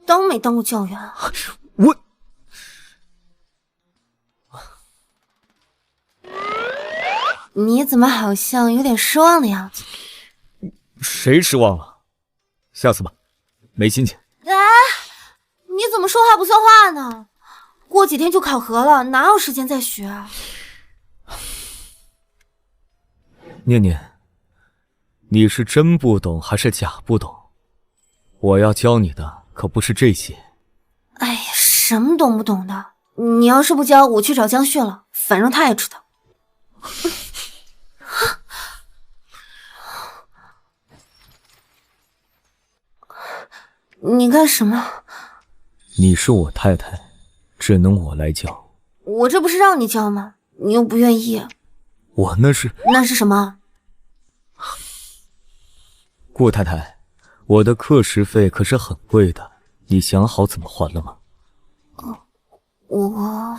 当没当过教员啊？我。你怎么好像有点失望的样子？谁失望了？下次吧，没心情。哎，你怎么说话不算话呢？过几天就考核了，哪有时间再学啊？念念，你是真不懂还是假不懂？我要教你的可不是这些。哎呀，什么懂不懂的？你要是不教，我去找江旭了，反正他也知道。你干什么？你是我太太，只能我来教。我这不是让你教吗？你又不愿意。我那是什么？顾太太，我的课时费可是很贵的，你想好怎么还了吗？我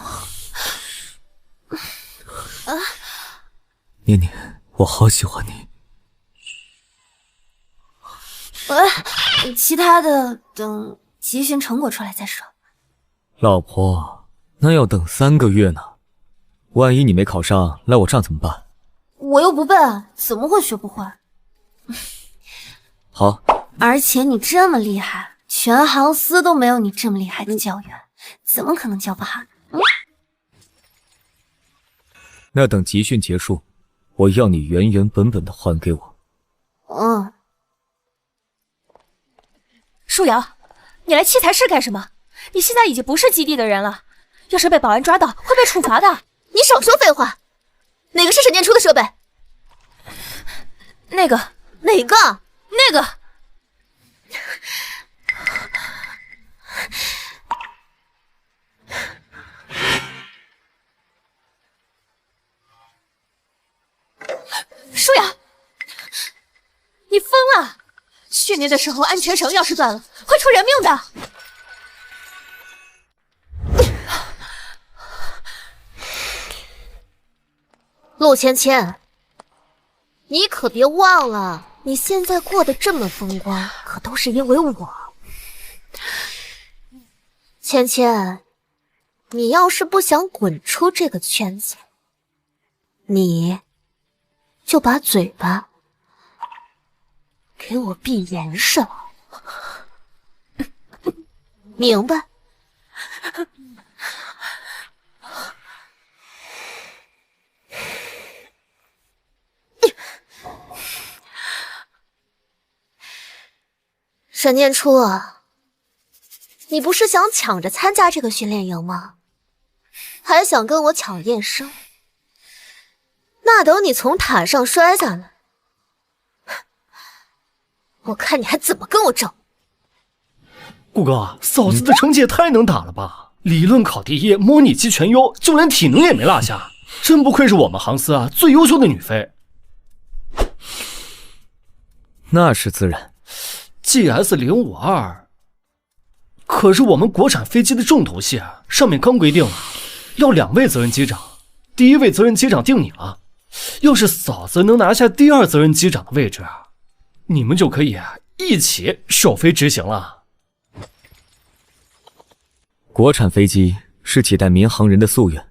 念念，我好喜欢你。其他的等集训成果出来再说。老婆，那要等3个月呢，万一你没考上，来我这儿怎么办？我又不笨，怎么会学不会？好。而且你这么厉害，全航司都没有你这么厉害的教员，怎么可能教不好？那等集训结束，我要你原原本本的还给我。舒瑶，你来器材室干什么？你现在已经不是基地的人了，要是被保安抓到会被处罚的。你少说废话！哪个是沈念初的设备？那个。哪个？那个。舒瑶，你疯了！训练的时候安全绳要是断了，会出人命的。陆芊芊，你可别忘了，你现在过得这么风光，可都是因为我。芊芊，你要是不想滚出这个圈子，你就把嘴巴给我闭严实了，明白？沈念初啊，你不是想抢着参加这个训练营吗？还想跟我抢验生？那等你从塔上摔下来，我看你还怎么跟我争！顾哥，嫂子的成绩也太能打了吧！理论考第一，模拟期全优，就连体能也没落下，真不愧是我们航司啊最优秀的女飞。那是自然。GS052，可是我们国产飞机的重头戏啊，上面刚规定了，要2位责任机长，第1位责任机长定你了。要是嫂子能拿下第2责任机长的位置啊，你们就可以一起首飞执行了。国产飞机是几代民航人的夙愿，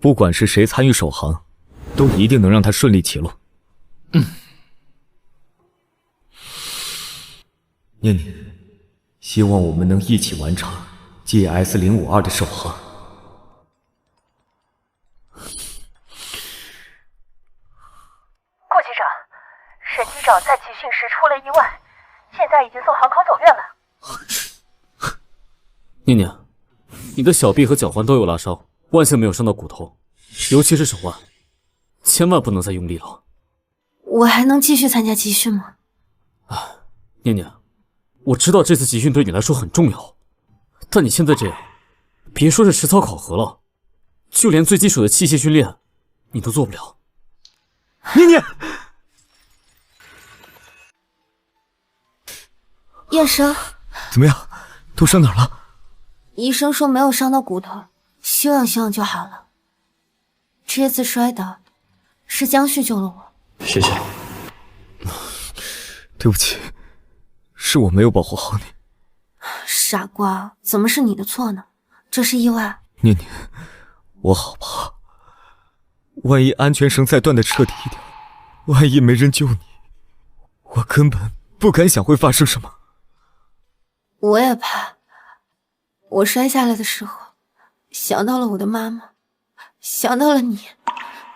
不管是谁参与首航，都一定能让它顺利起落。念念，希望我们能一起完成 GS052 的首航。顾机长，沈机长在集训时出了意外，现在已经送航空走院了。念念，你的小臂和脚踝都有拉伤，万幸没有伤到骨头，尤其是手腕，千万不能再用力了。我还能继续参加集训吗？念念，我知道这次集训对你来说很重要，但你现在这样，别说是实操考核了，就连最基础的器械训练，你都做不了。念念，叶生，怎么样？都伤哪儿了？医生说没有伤到骨头，休养就好了。这次摔倒是江旭救了我。谢谢。对不起，是我没有保护好你。傻瓜，怎么是你的错呢？这是意外。念念，我好怕，万一安全绳再断得彻底一点，万一没人救你，我根本不敢想会发生什么。我也怕。我摔下来的时候，想到了我的妈妈，想到了你，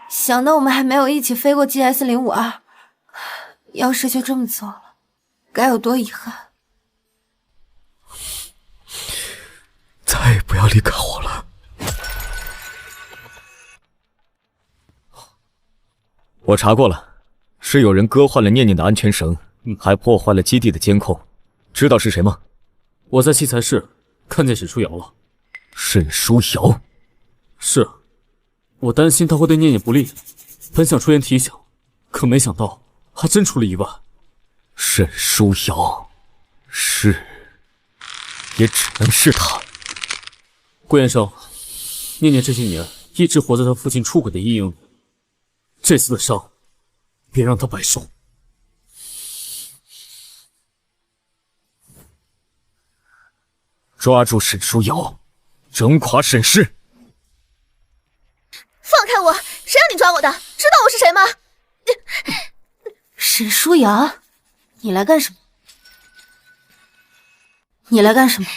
想到我们还没有一起飞过 GS052，要是就这么走了，该有多遗憾。再也不要离开我了。我查过了，是有人割坏了念念的安全绳，还破坏了基地的监控，知道是谁吗？我在器材室看见沈书瑶了。沈书瑶？是，我担心他会对念念不利，本想出言提醒，可没想到还真出了意外。沈书瑶，是，也只能是他。顾先生，念念这些年一直活在他父亲出轨的阴影里，这次的伤，别让他白受。抓住沈书瑶，整垮沈氏！放开我！谁让你抓我的？知道我是谁吗？沈书瑶，你来干什么？你来干什么？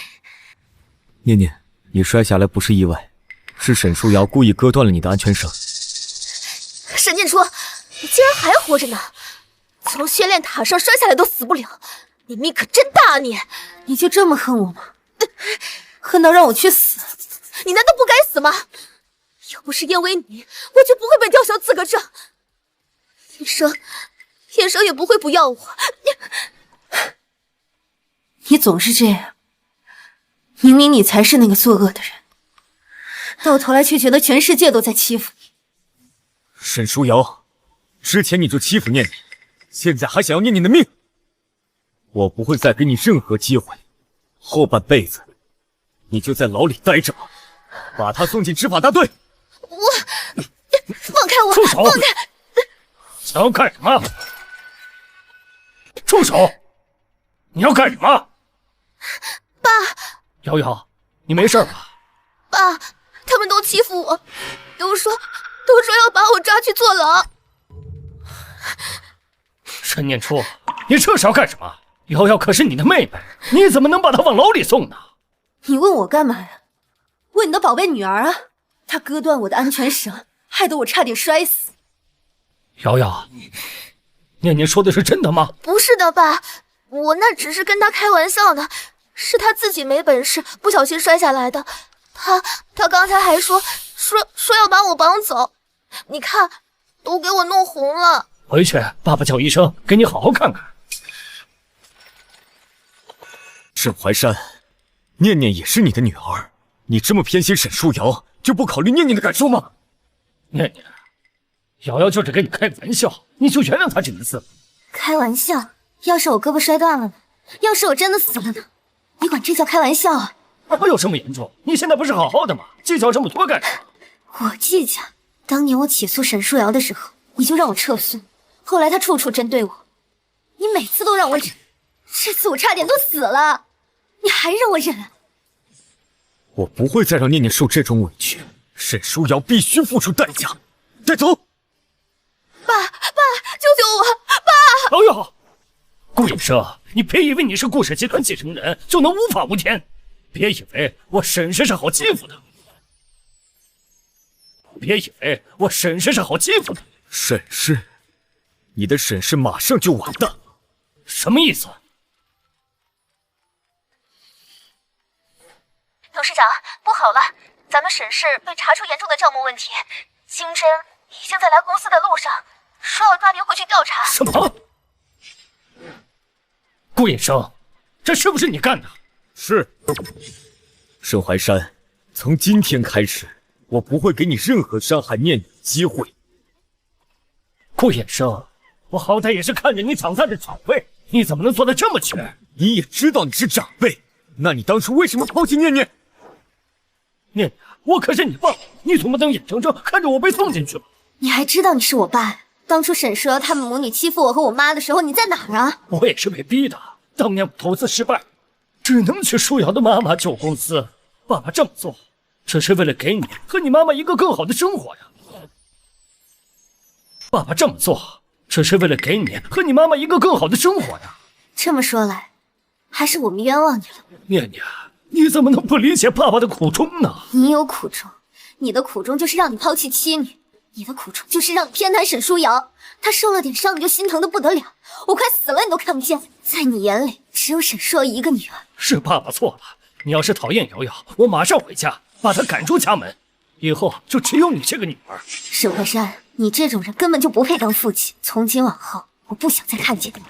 念念，你摔下来不是意外，是沈书瑶故意割断了你的安全绳。沈念初，你竟然还活着呢！从训练塔上摔下来都死不了，你命可真大啊你！你就这么恨我吗？恨到让我去死？你难道不该死吗？要不是因为你，我就不会被吊销资格证。叶生也不会不要我。你总是这样，明明你才是那个作恶的人，到头来却觉得全世界都在欺负你。沈书瑶，之前你就欺负念念，现在还想要念念的命，我不会再给你任何机会，后半辈子你就在牢里待着吧，把他送进执法大队。放开我！住手！放开！想要干什么？住手！你要干什么？爸！瑶瑶，你没事吧？爸，他们都欺负我，都说要把我抓去坐牢。沈念初，你这是要干什么？瑶瑶可是你的妹妹，你怎么能把她往牢里送呢？你问我干嘛呀？问你的宝贝女儿啊！她割断我的安全绳，害得我差点摔死。瑶瑶，念念说的是真的吗？不是的，爸，我那只是跟他开玩笑的，是他自己没本事，不小心摔下来的。他刚才还说要把我绑走，你看，都给我弄红了。回去，爸爸叫医生给你好好看看。沈怀山，念念也是你的女儿，你这么偏心沈书瑶，就不考虑念念的感受吗？念念，瑶瑶就是跟你开玩笑，你就原谅她这一次。开玩笑？要是我胳膊摔断了呢？要是我真的死了呢？你管这叫开玩笑啊？我有什么严重？你现在不是好好的吗？计较这么多干什么？我计较？当年我起诉沈书瑶的时候，你就让我撤诉，后来他处处针对我，你每次都让我忍，这次我差点都死了，你还让我忍？我不会再让念念受这种委屈，沈书瑶必须付出代价。带走！爸，救救我！爸！瑶瑶，顾医生，你别以为你是顾氏集团继承人就能无法无天，别以为我沈氏是好欺负的，别以为我沈氏是好欺负的。沈氏，你的沈氏马上就完蛋了。什么意思？董事长，不好了，咱们沈氏被查出严重的账目问题，金针已经在来公司的路上，说要抓您回去调查。什么？顾医生，这是不是你干的？是。沈怀山，从今天开始，我不会给你任何伤害念念的机会。顾衍生，我好歹也是看着你长大的长辈，你怎么能做得这么绝？你也知道你是长辈，那你当初为什么抛弃念念？念念，我可是你爸，你总不能眼睁睁看着我被送进去吧？你还知道你是我爸？当初沈蛇他们母女欺负我和我妈的时候，你在哪儿啊？我也是被逼的。当年我投资失败，只能去舒瑶的妈妈旧公司。爸爸这么做，这是为了给你和你妈妈一个更好的生活呀。爸爸这么做，这是为了给你和你妈妈一个更好的生活呀。这么说来，还是我们冤枉你了。念念，你怎么能不理解爸爸的苦衷呢？你有苦衷，你的苦衷就是让你抛弃妻女，你的苦衷就是让你偏袒沈舒瑶。她受了点伤，你就心疼的不得了，我快死了你都看不见。在你眼里，只有沈舒瑶一个女儿。是爸爸错了，你要是讨厌瑶瑶，我马上回家把她赶出家门，以后就只有你这个女儿。沈慧山，你这种人根本就不配当父亲。从今往后，我不想再看见你。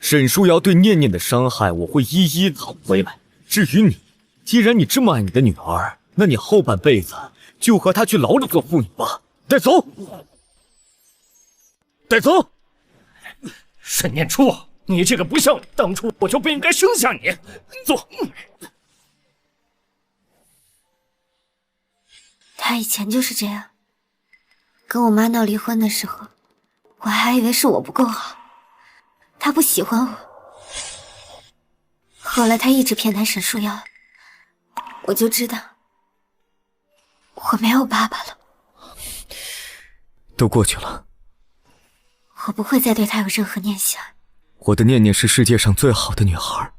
沈舒瑶对念念的伤害，我会一一讨回来。至于你，既然你这么爱你的女儿，那你后半辈子就和她去牢里做妇女吧。带走，带走！沈念初，你这个不孝女，当初我就不应该生下你。走。他以前就是这样，跟我妈闹离婚的时候，我还以为是我不够好，他不喜欢我。后来他一直偏袒沈舒瑶，我就知道我没有爸爸了。都过去了，我不会再对他有任何念想。我的念念是世界上最好的女孩，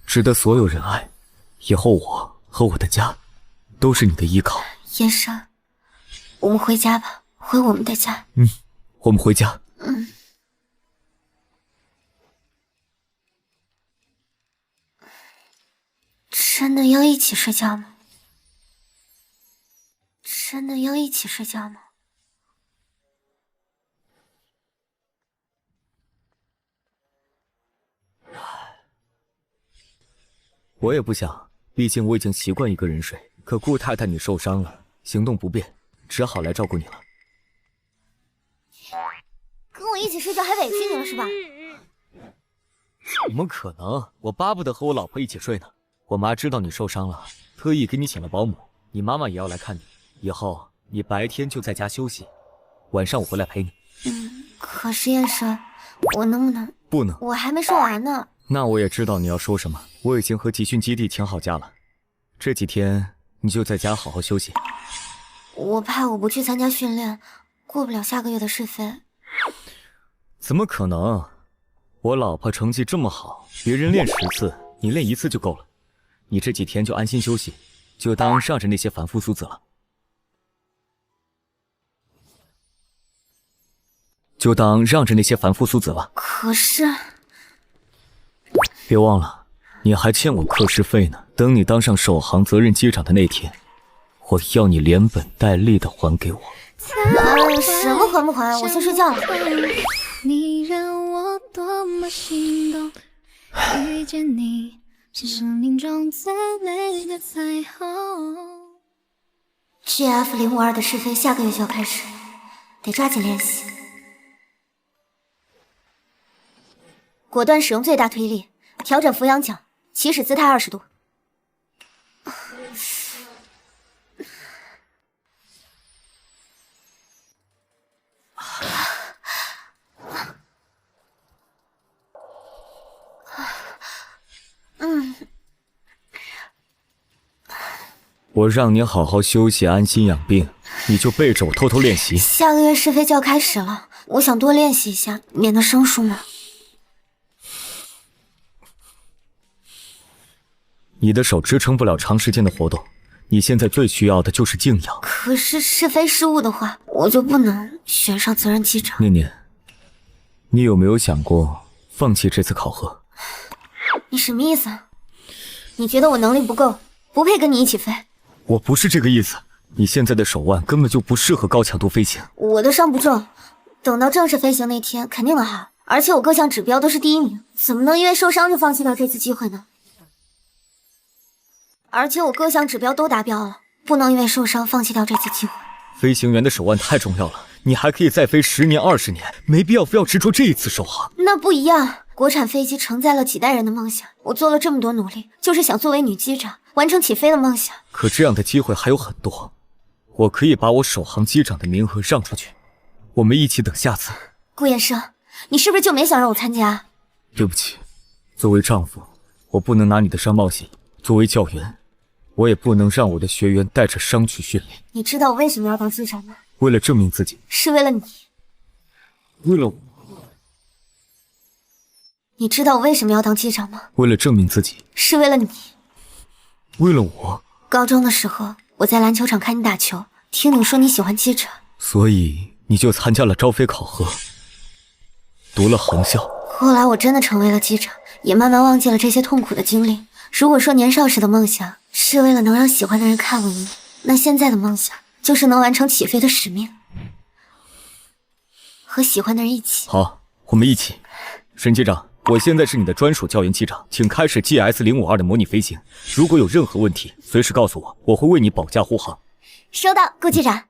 值得所有人爱。以后我和我的家都是你的依靠。燕生，我们回家吧，回我们的家。我们回家。真的要一起睡觉吗？真的要一起睡觉吗？我也不想，毕竟我已经习惯一个人睡。可顾太太你受伤了，行动不便，只好来照顾你了。跟我一起睡觉还委屈你了是吧？怎么可能？我巴不得和我老婆一起睡呢。我妈知道你受伤了，特意给你请了保姆，你妈妈也要来看你。以后你白天就在家休息，晚上我回来陪你。可是燕生，我能不能？不能。我还没说完呢。那我也知道你要说什么，我已经和集训基地请好假了，这几天你就在家好好休息。我怕我不去参加训练，过不了下个月的试飞。怎么可能？我老婆成绩这么好，别人练10次，你练1次就够了。你这几天就安心休息，就当让着那些凡夫俗子了。就当让着那些凡夫俗子了。可是，别忘了，你还欠我课时费呢。等你当上首航责任机长的那天，我要你连本带利的还给我。什么还不还？我先睡觉了。你让我多么心动，遇见你是生命中最美的彩虹。GF052的试飞下个月就要开始，得抓紧练习。果断使用最大推力，调整俯仰角，起始姿态20度。我让你好好休息，安心养病，你就背着我偷偷练习。下个月试飞就要开始了，我想多练习一下，免得生疏嘛。你的手支撑不了长时间的活动，你现在最需要的就是静养。可是试飞失误的话，我就不能选上责任机长。念念，你有没有想过放弃这次考核？你什么意思啊？你觉得我能力不够，不配跟你一起飞？我不是这个意思，你现在的手腕根本就不适合高强度飞行。我的伤不重，等到正式飞行那天肯定能好，而且我各项指标都是第1名，怎么能因为受伤就放弃掉这次机会呢？而且我各项指标都达标了，不能因为受伤放弃掉这次机会。飞行员的手腕太重要了，你还可以再飞10年、20年，没必要非要执着这一次首航。那不一样，国产飞机承载了几代人的梦想，我做了这么多努力，就是想作为女机长完成起飞的梦想。可这样的机会还有很多，我可以把我首航机长的名额让出去，我们一起等下次。顾衍生，你是不是就没想让我参加？对不起，作为丈夫，我不能拿你的伤冒险；作为教员，我也不能让我的学员带着伤去训练。你知道我为什么要当机长吗？为了证明自己，是为了你。为了我。你知道我为什么要当机长吗？为了证明自己，是为了你。为了我。高中的时候，我在篮球场看你打球，听你说你喜欢机长，所以你就参加了招飞考核，读了航校。后来我真的成为了机长，也慢慢忘记了这些痛苦的经历。如果说年少时的梦想是为了能让喜欢的人看我一眼，那现在的梦想就是能完成起飞的使命，和喜欢的人一起。好，我们一起。沈机长，我现在是你的专属教员机长，请开始 GS052 的模拟飞行。如果有任何问题，随时告诉我，我会为你保驾护航。收到，顾机长。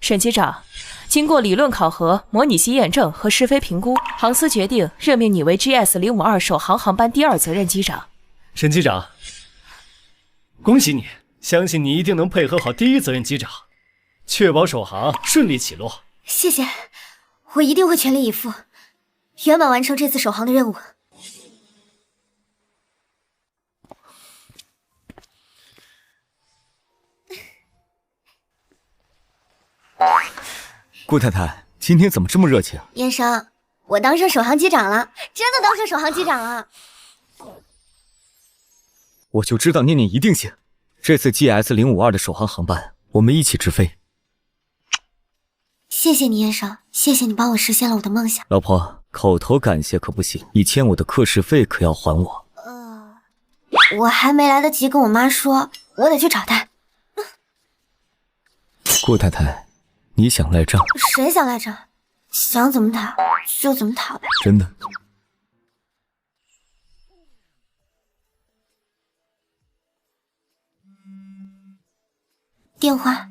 沈机长，经过理论考核、模拟机验证和试飞评估，航司决定任命你为 GS052 首航航班第2责任机长。沈机长，恭喜你！相信你一定能配合好第1责任机长，确保首航顺利起落。谢谢，我一定会全力以赴，圆满完成这次首航的任务。顾太太，今天怎么这么热情？燕生，我当上首航机长了，真的当上首航机长了。我就知道念念一定行。这次 GS052 的首航航班，我们一起直飞。谢谢你，燕生，谢谢你帮我实现了我的梦想。老婆，口头感谢可不行，你欠我的课时费可要还我。我还没来得及跟我妈说，我得去找她。顾太太，你想赖账？谁想赖账？想怎么讨就怎么讨呗。真的？电话。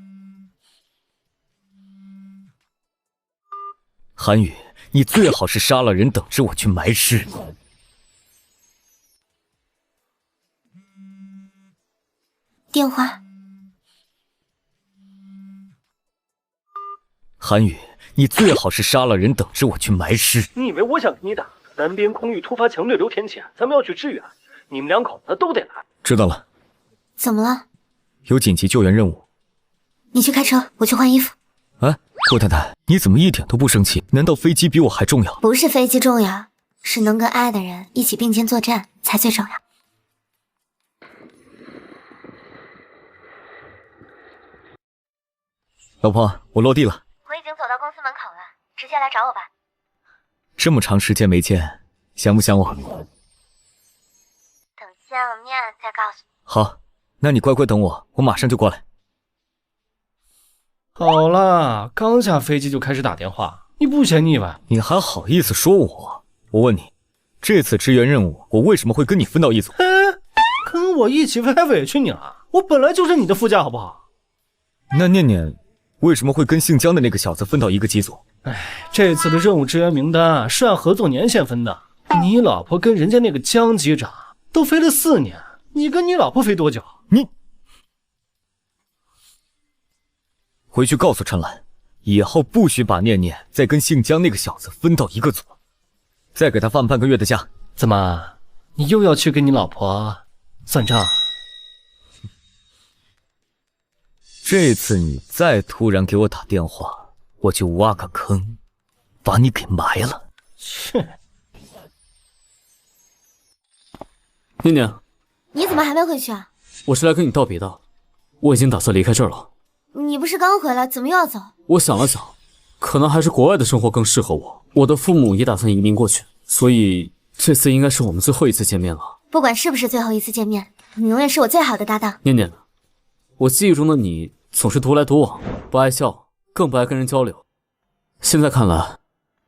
韩宇，你最好是杀了人，等着我去埋尸。电话。韩宇，你最好是杀了人，等着我去埋尸。你以为我想跟你打？南边空域突发强对流天谴，咱们要去支援，你们2口子都得来。知道了。怎么了？有紧急救援任务。你去开车，我去换衣服。哎，顾太太，你怎么一点都不生气？难道飞机比我还重要？不是飞机重要，是能跟爱的人一起并肩作战才最重要。老婆，我落地了。我已经走到公司门口了，直接来找我吧。这么长时间没见，想不想我？等见了面再告诉你。好，那你乖乖等我，我马上就过来。好啦，刚下飞机就开始打电话，你不嫌腻歪？你还好意思说我？我问你，这次支援任务，我为什么会跟你分到一组？跟我一起飞还委屈你了？我本来就是你的副驾，好不好？那念念为什么会跟姓姜的那个小子分到一个机组？这次的任务支援名单是按合作年限分的。你老婆跟人家那个姜机长都飞了4年，你跟你老婆飞多久？你回去告诉陈岚，以后不许把念念再跟姓姜那个小子分到一个组，再给他放半个月的假。怎么，你又要去跟你老婆算账？这次你再突然给我打电话，我就挖个坑，把你给埋了。切！念念，你怎么还没回去啊？我是来跟你道别的，我已经打算离开这儿了。你不是刚回来，怎么又要走？我想了想，可能还是国外的生活更适合我。我的父母也打算移民过去，所以这次应该是我们最后一次见面了。不管是不是最后一次见面，你永远是我最好的搭档。念念，我记忆中的你总是独来独往，不爱笑，更不爱跟人交流。现在看来，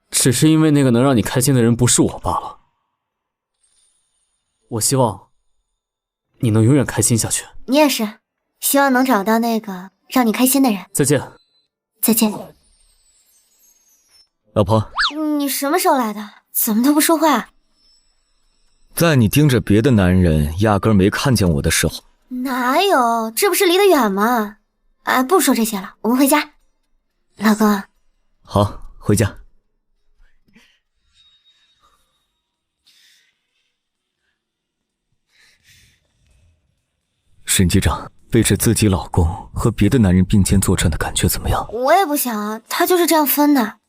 只是因为那个能让你开心的人不是我罢了。我希望你能永远开心下去。你也是，希望能找到那个让你开心的人。再见。再见。老婆，你什么时候来的？怎么都不说话？在你盯着别的男人，压根没看见我的时候。哪有？这不是离得远吗？哎，不说这些了，我们回家。老公。好，回家。沈机长，背着自己老公和别的男人并肩作战的感觉怎么样？我也不想啊，他就是这样分的，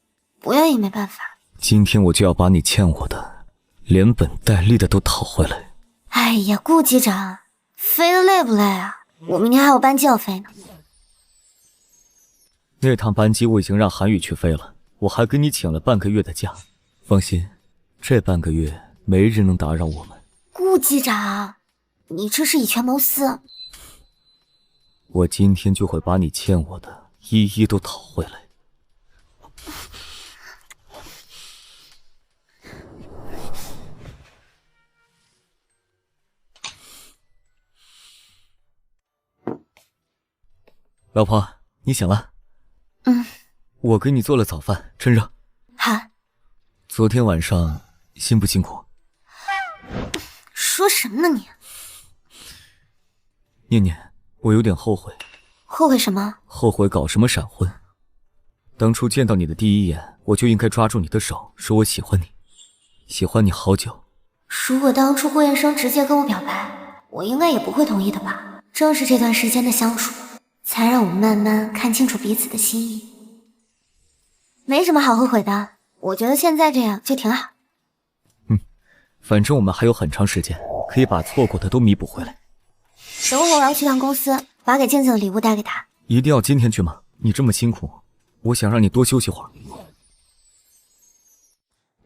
不愿意没办法。今天我就要把你欠我的，连本带利的都讨回来。哎呀，顾机长，飞得累不累啊？我明天还有班机要飞呢。那趟班机我已经让韩宇去飞了，我还给你请了半个月的假。放心，这半个月没人能打扰我们。顾机长，你这是以权谋私。我今天就会把你欠我的一一都讨回来。老婆，你醒了？我给你做了早饭，趁热。好。昨天晚上辛不辛苦？说什么呢你？念念，我有点后悔。后悔什么？后悔搞什么闪婚。当初见到你的第一眼，我就应该抓住你的手，说我喜欢你，喜欢你好久。如果当初顾燕生直接跟我表白，我应该也不会同意的吧。正是这段时间的相处，才让我们慢慢看清楚彼此的心意。没什么好后悔的，我觉得现在这样就挺好。反正我们还有很长时间，可以把错过的都弥补回来。等会我要去趟公司，把给静静的礼物带给她。一定要今天去吗？你这么辛苦，我想让你多休息会儿。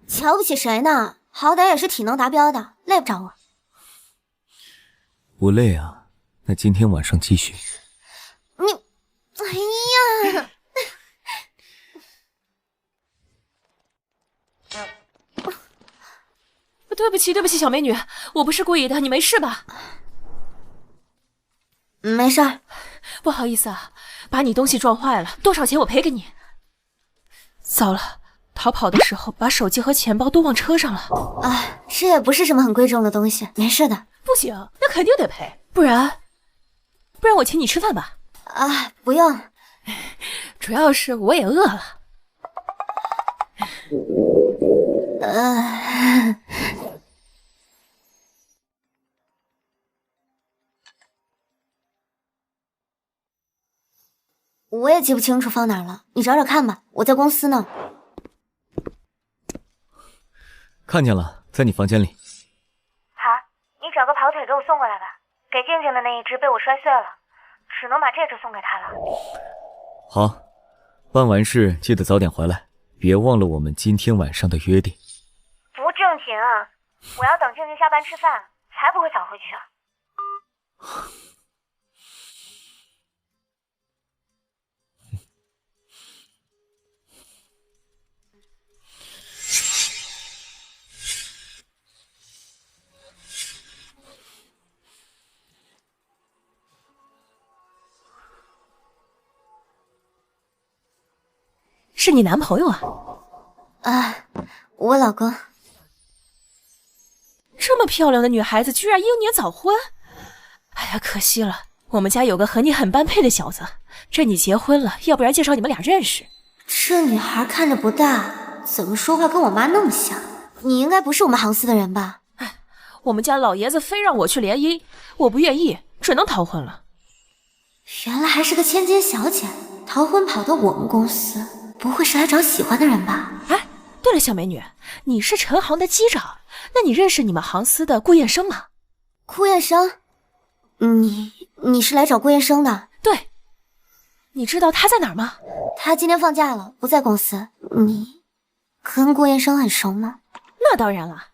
瞧不起谁呢？好歹也是体能达标的，累不着我。不累啊，那今天晚上继续。你，哎呀！对不起，对不起，小美女，我不是故意的，你没事吧？没事儿。不好意思啊，把你东西撞坏了，多少钱我赔给你。糟了，逃跑的时候把手机和钱包都忘车上了。啊，这也不是什么很贵重的东西，没事的。不行，那肯定得赔，不然我请你吃饭吧。啊，不用，主要是我也饿了。我也记不清楚放哪儿了，你找找看吧，我在公司呢。看见了，在你房间里。好，你找个跑腿给我送过来吧。给静静的那一只被我摔碎了，只能把这只送给她了。好，办完事记得早点回来，别忘了我们今天晚上的约定。不正经啊！我要等静静下班吃饭，才不会早回去啊。是你男朋友啊？啊，我老公。这么漂亮的女孩子居然英年早婚，哎呀，可惜了，我们家有个和你很般配的小子，这你结婚了，要不然介绍你们俩认识。这女孩看着不大，怎么说话跟我妈那么像？你应该不是我们行司的人吧？哎，我们家老爷子非让我去联姻，我不愿意，只能逃婚了。原来还是个千金小姐，逃婚跑到我们公司，不会是来找喜欢的人吧？哎，对了，小美女，你是陈行的机长，那你认识你们行司的顾燕生吗？顾燕生？你是来找顾燕生的？对。你知道他在哪儿吗？他今天放假了，不在公司。你跟顾燕生很熟吗？那当然了，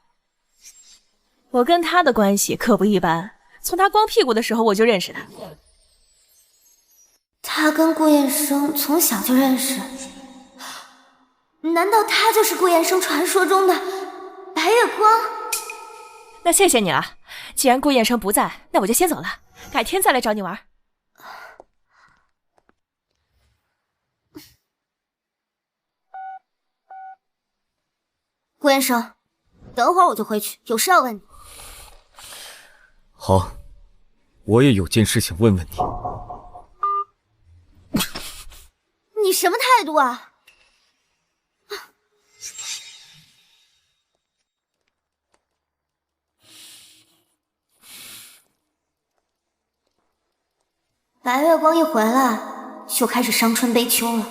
我跟他的关系可不一般，从他光屁股的时候我就认识他。他跟顾燕生从小就认识，难道他就是顾燕生传说中的白月光？那谢谢你了，既然顾燕生不在，那我就先走了，改天再来找你玩。顾燕生，等会儿我就回去，有事要问你。好，我也有件事情问问你。你什么态度啊？白月光一回来，就开始伤春悲秋了。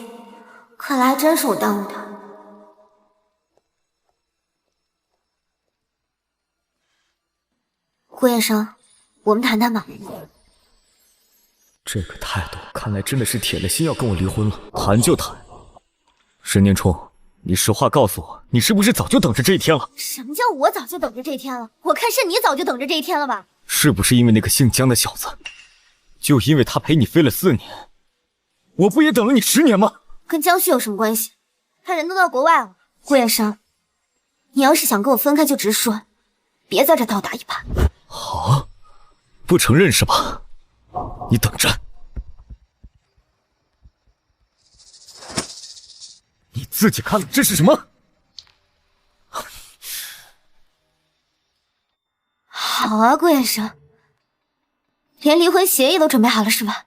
看来真是我耽误他。顾燕生，我们谈谈吧。这个态度，看来真的是铁了心要跟我离婚了。谈就谈。沈念初，你实话告诉我，你是不是早就等着这一天了？什么叫我早就等着这一天了？我看是你早就等着这一天了吧？是不是因为那个姓江的小子？就因为他陪你飞了4年，我不也等了你10年吗？跟江旭有什么关系？他人都到国外了。顾燕生，你要是想跟我分开就直说，别在这倒打一耙。好，不承认是吧？你等着。你自己看这是什么？好啊，顾燕生，连离婚协议都准备好了是吧？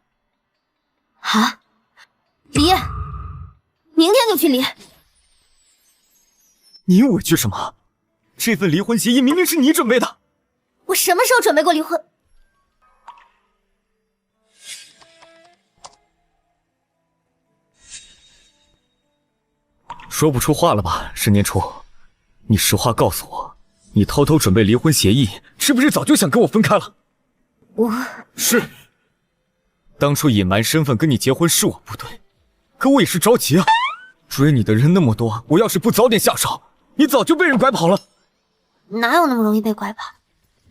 好，离，明天就去离。你委屈什么？这份离婚协议明明是你准备的。我什么时候准备过离婚？说不出话了吧，沈念初？你实话告诉我，你偷偷准备离婚协议，是不是早就想跟我分开了？是。当初隐瞒身份跟你结婚是我不对，可我也是着急啊。追你的人那么多，我要是不早点下手，你早就被人拐跑了。哪有那么容易被拐跑？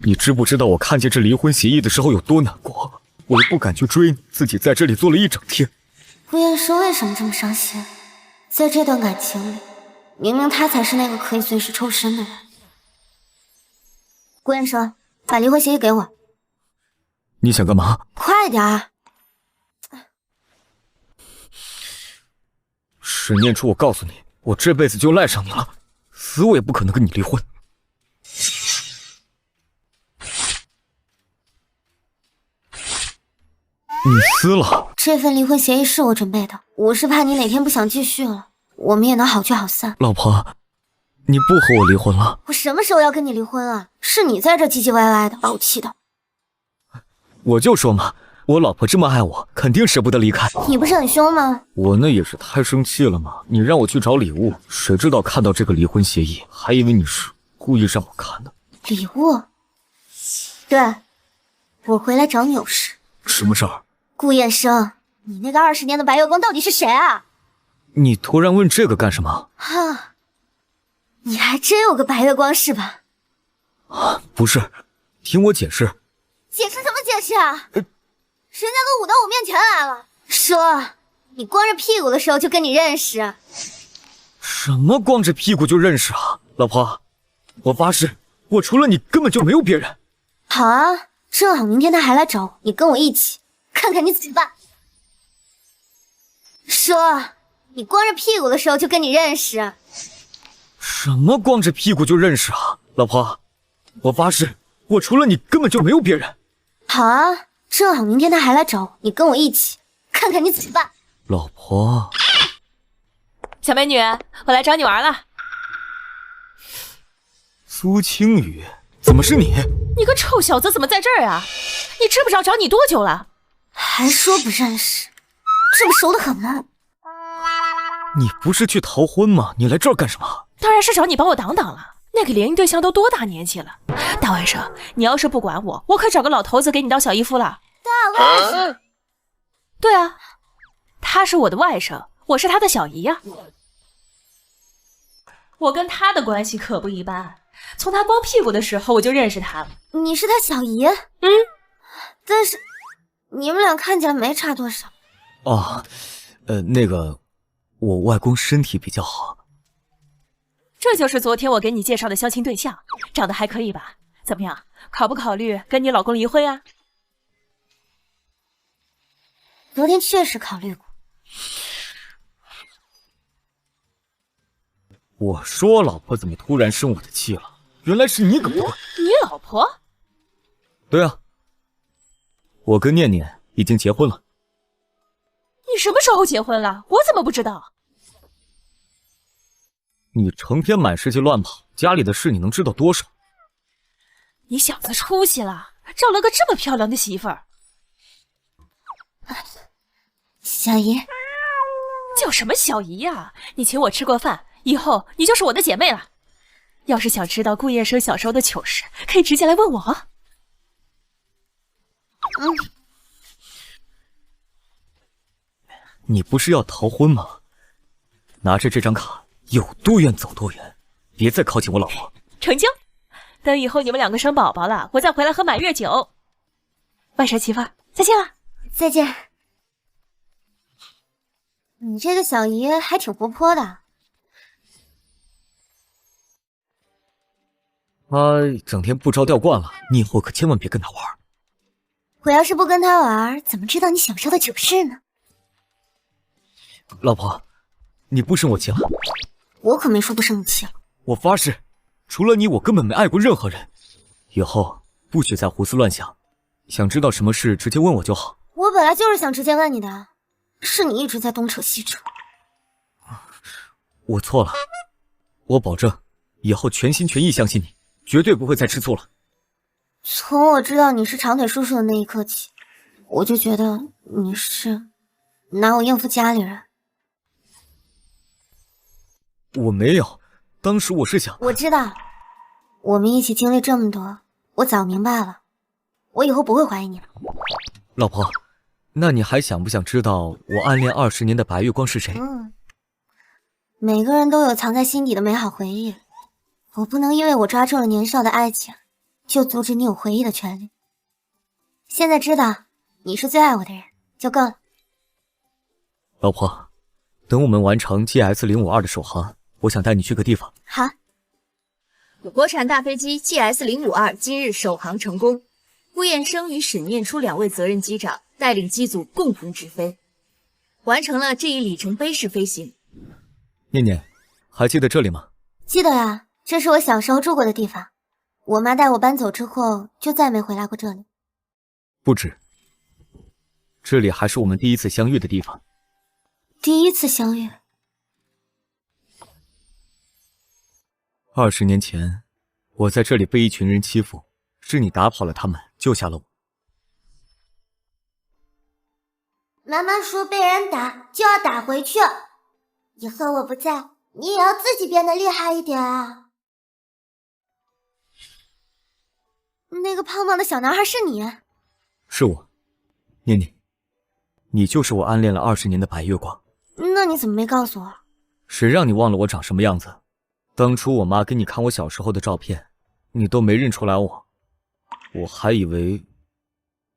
你知不知道我看见这离婚协议的时候有多难过？我也不敢去追你，自己在这里坐了一整天。顾燕生为什么这么伤心？在这段感情里，明明他才是那个可以随时抽身的人。顾燕生，把离婚协议给我。你想干嘛？快点儿！沈念初，我告诉你，我这辈子就赖上你了，死我也不可能跟你离婚。你撕了这份离婚协议是我准备的，我是怕你哪天不想继续了，我们也能好聚好散。老婆，你不和我离婚了？我什么时候要跟你离婚啊？是你在这唧唧歪歪的，把我气的。我就说嘛，我老婆这么爱我，肯定舍不得离开。你不是很凶吗？我那也是太生气了嘛。你让我去找礼物，谁知道看到这个离婚协议，还以为你是故意让我看的。礼物？对，我回来找你有事。什么事儿？顾燕生，你那个20年的白月光到底是谁啊？你突然问这个干什么？哈，你还真有个白月光是吧？啊，不是，听我解释。解释什么解释啊？人家都舞到我面前来了，说你光着屁股的时候就跟你认识。什么光着屁股就认识啊？老婆，我发誓，我除了你根本就没有别人。好啊，正好明天他还来找我，你跟我一起看看你怎么办。说你光着屁股的时候就跟你认识。什么光着屁股就认识啊？老婆，我发誓，我除了你根本就没有别人。好啊，正好明天他还来找我，你跟我一起看看你怎么办。老婆，小美女，我来找你玩了。苏青雨，怎么是你？你个臭小子怎么在这儿啊？你知不知道找你多久了？还说不认识，这不熟得很吗？你不是去逃婚吗？你来这儿干什么？当然是找你帮我挡挡了。那个联姻对象都多大年纪了？大外甥，你要是不管我，我可找个老头子给你当小姨夫了。大外甥？对啊，他是我的外甥，我是他的小姨呀。我跟他的关系可不一般，从他光屁股的时候我就认识他了。你是他小姨？但是你们俩看起来没差多少。哦，那个，我外公身体比较好。这就是昨天我给你介绍的相亲对象，长得还可以吧？怎么样，考不考虑跟你老公离婚啊？昨天确实考虑过。我说老婆怎么突然生我的气了？原来是你搞的。你老婆？对啊，我跟念念已经结婚了。你什么时候结婚了？我怎么不知道？你成天满世界乱跑，家里的事你能知道多少？你小子出息了，找了个这么漂亮的媳妇儿。小姨，叫什么小姨呀？你请我吃过饭，以后你就是我的姐妹了。要是想知道顾燕生小时候的糗事，可以直接来问我。你不是要逃婚吗？拿着这张卡，有多远走多远，别再靠近我老婆。成交。等以后你们两个生宝宝了，我再回来喝满月酒。外甥媳妇儿，再见了。再见。你这个小姨还挺活泼的。他整天不着调惯了，你以后可千万别跟他玩。我要是不跟他玩，怎么知道你小时候的糗事呢？老婆，你不生我气了？我可没说不生你气了。我发誓，除了你，我根本没爱过任何人。以后不许再胡思乱想，想知道什么事直接问我就好。我本来就是想直接问你的，是你一直在东扯西扯。我错了，我保证以后全心全意相信你，绝对不会再吃醋了。从我知道你是长腿叔叔的那一刻起，我就觉得你是拿我应付家里人。我没有，当时我是想……我知道，我们一起经历这么多，我早明白了，我以后不会怀疑你了。老婆，那你还想不想知道我暗恋20年的白月光是谁？每个人都有藏在心底的美好回忆，我不能因为我抓住了年少的爱情，就阻止你有回忆的权利。现在知道你是最爱我的人就够了。老婆，等我们完成 GS052 的首航，我想带你去个地方。好。国产大飞机 GS052 今日首航成功，顾燕生与史念初2位责任机长带领机组共同直飞，完成了这一里程碑式飞行。念念，还记得这里吗？记得呀，这是我小时候住过的地方。我妈带我搬走之后，就再没回来过这里。不止，这里还是我们第一次相遇的地方。第一次相遇？20年前，我在这里被一群人欺负，是你打跑了他们，救下了我。妈妈说被人打就要打回去，以后我不在，你也要自己变得厉害一点啊。那个胖胖的小男孩是你？是我，念念，你就是我暗恋了20年的白月光。那你怎么没告诉我？谁让你忘了我长什么样子？当初我妈给你看我小时候的照片，你都没认出来我，我还以为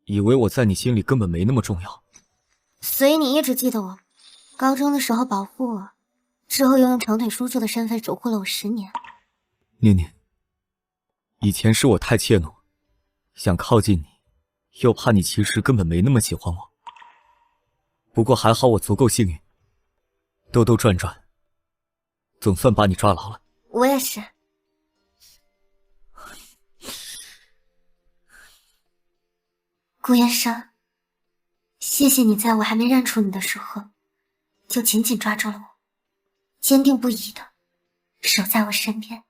我在你心里根本没那么重要。所以你一直记得我，高中的时候保护我，之后又用长腿叔叔的身份守护了我10年。念念，以前是我太怯懦，想靠近你，又怕你其实根本没那么喜欢我。不过还好我足够幸运，兜兜转转，总算把你抓牢了。我也是。顾燕生，谢谢你在我还没认出你的时候，就紧紧抓住了我，坚定不移的守在我身边。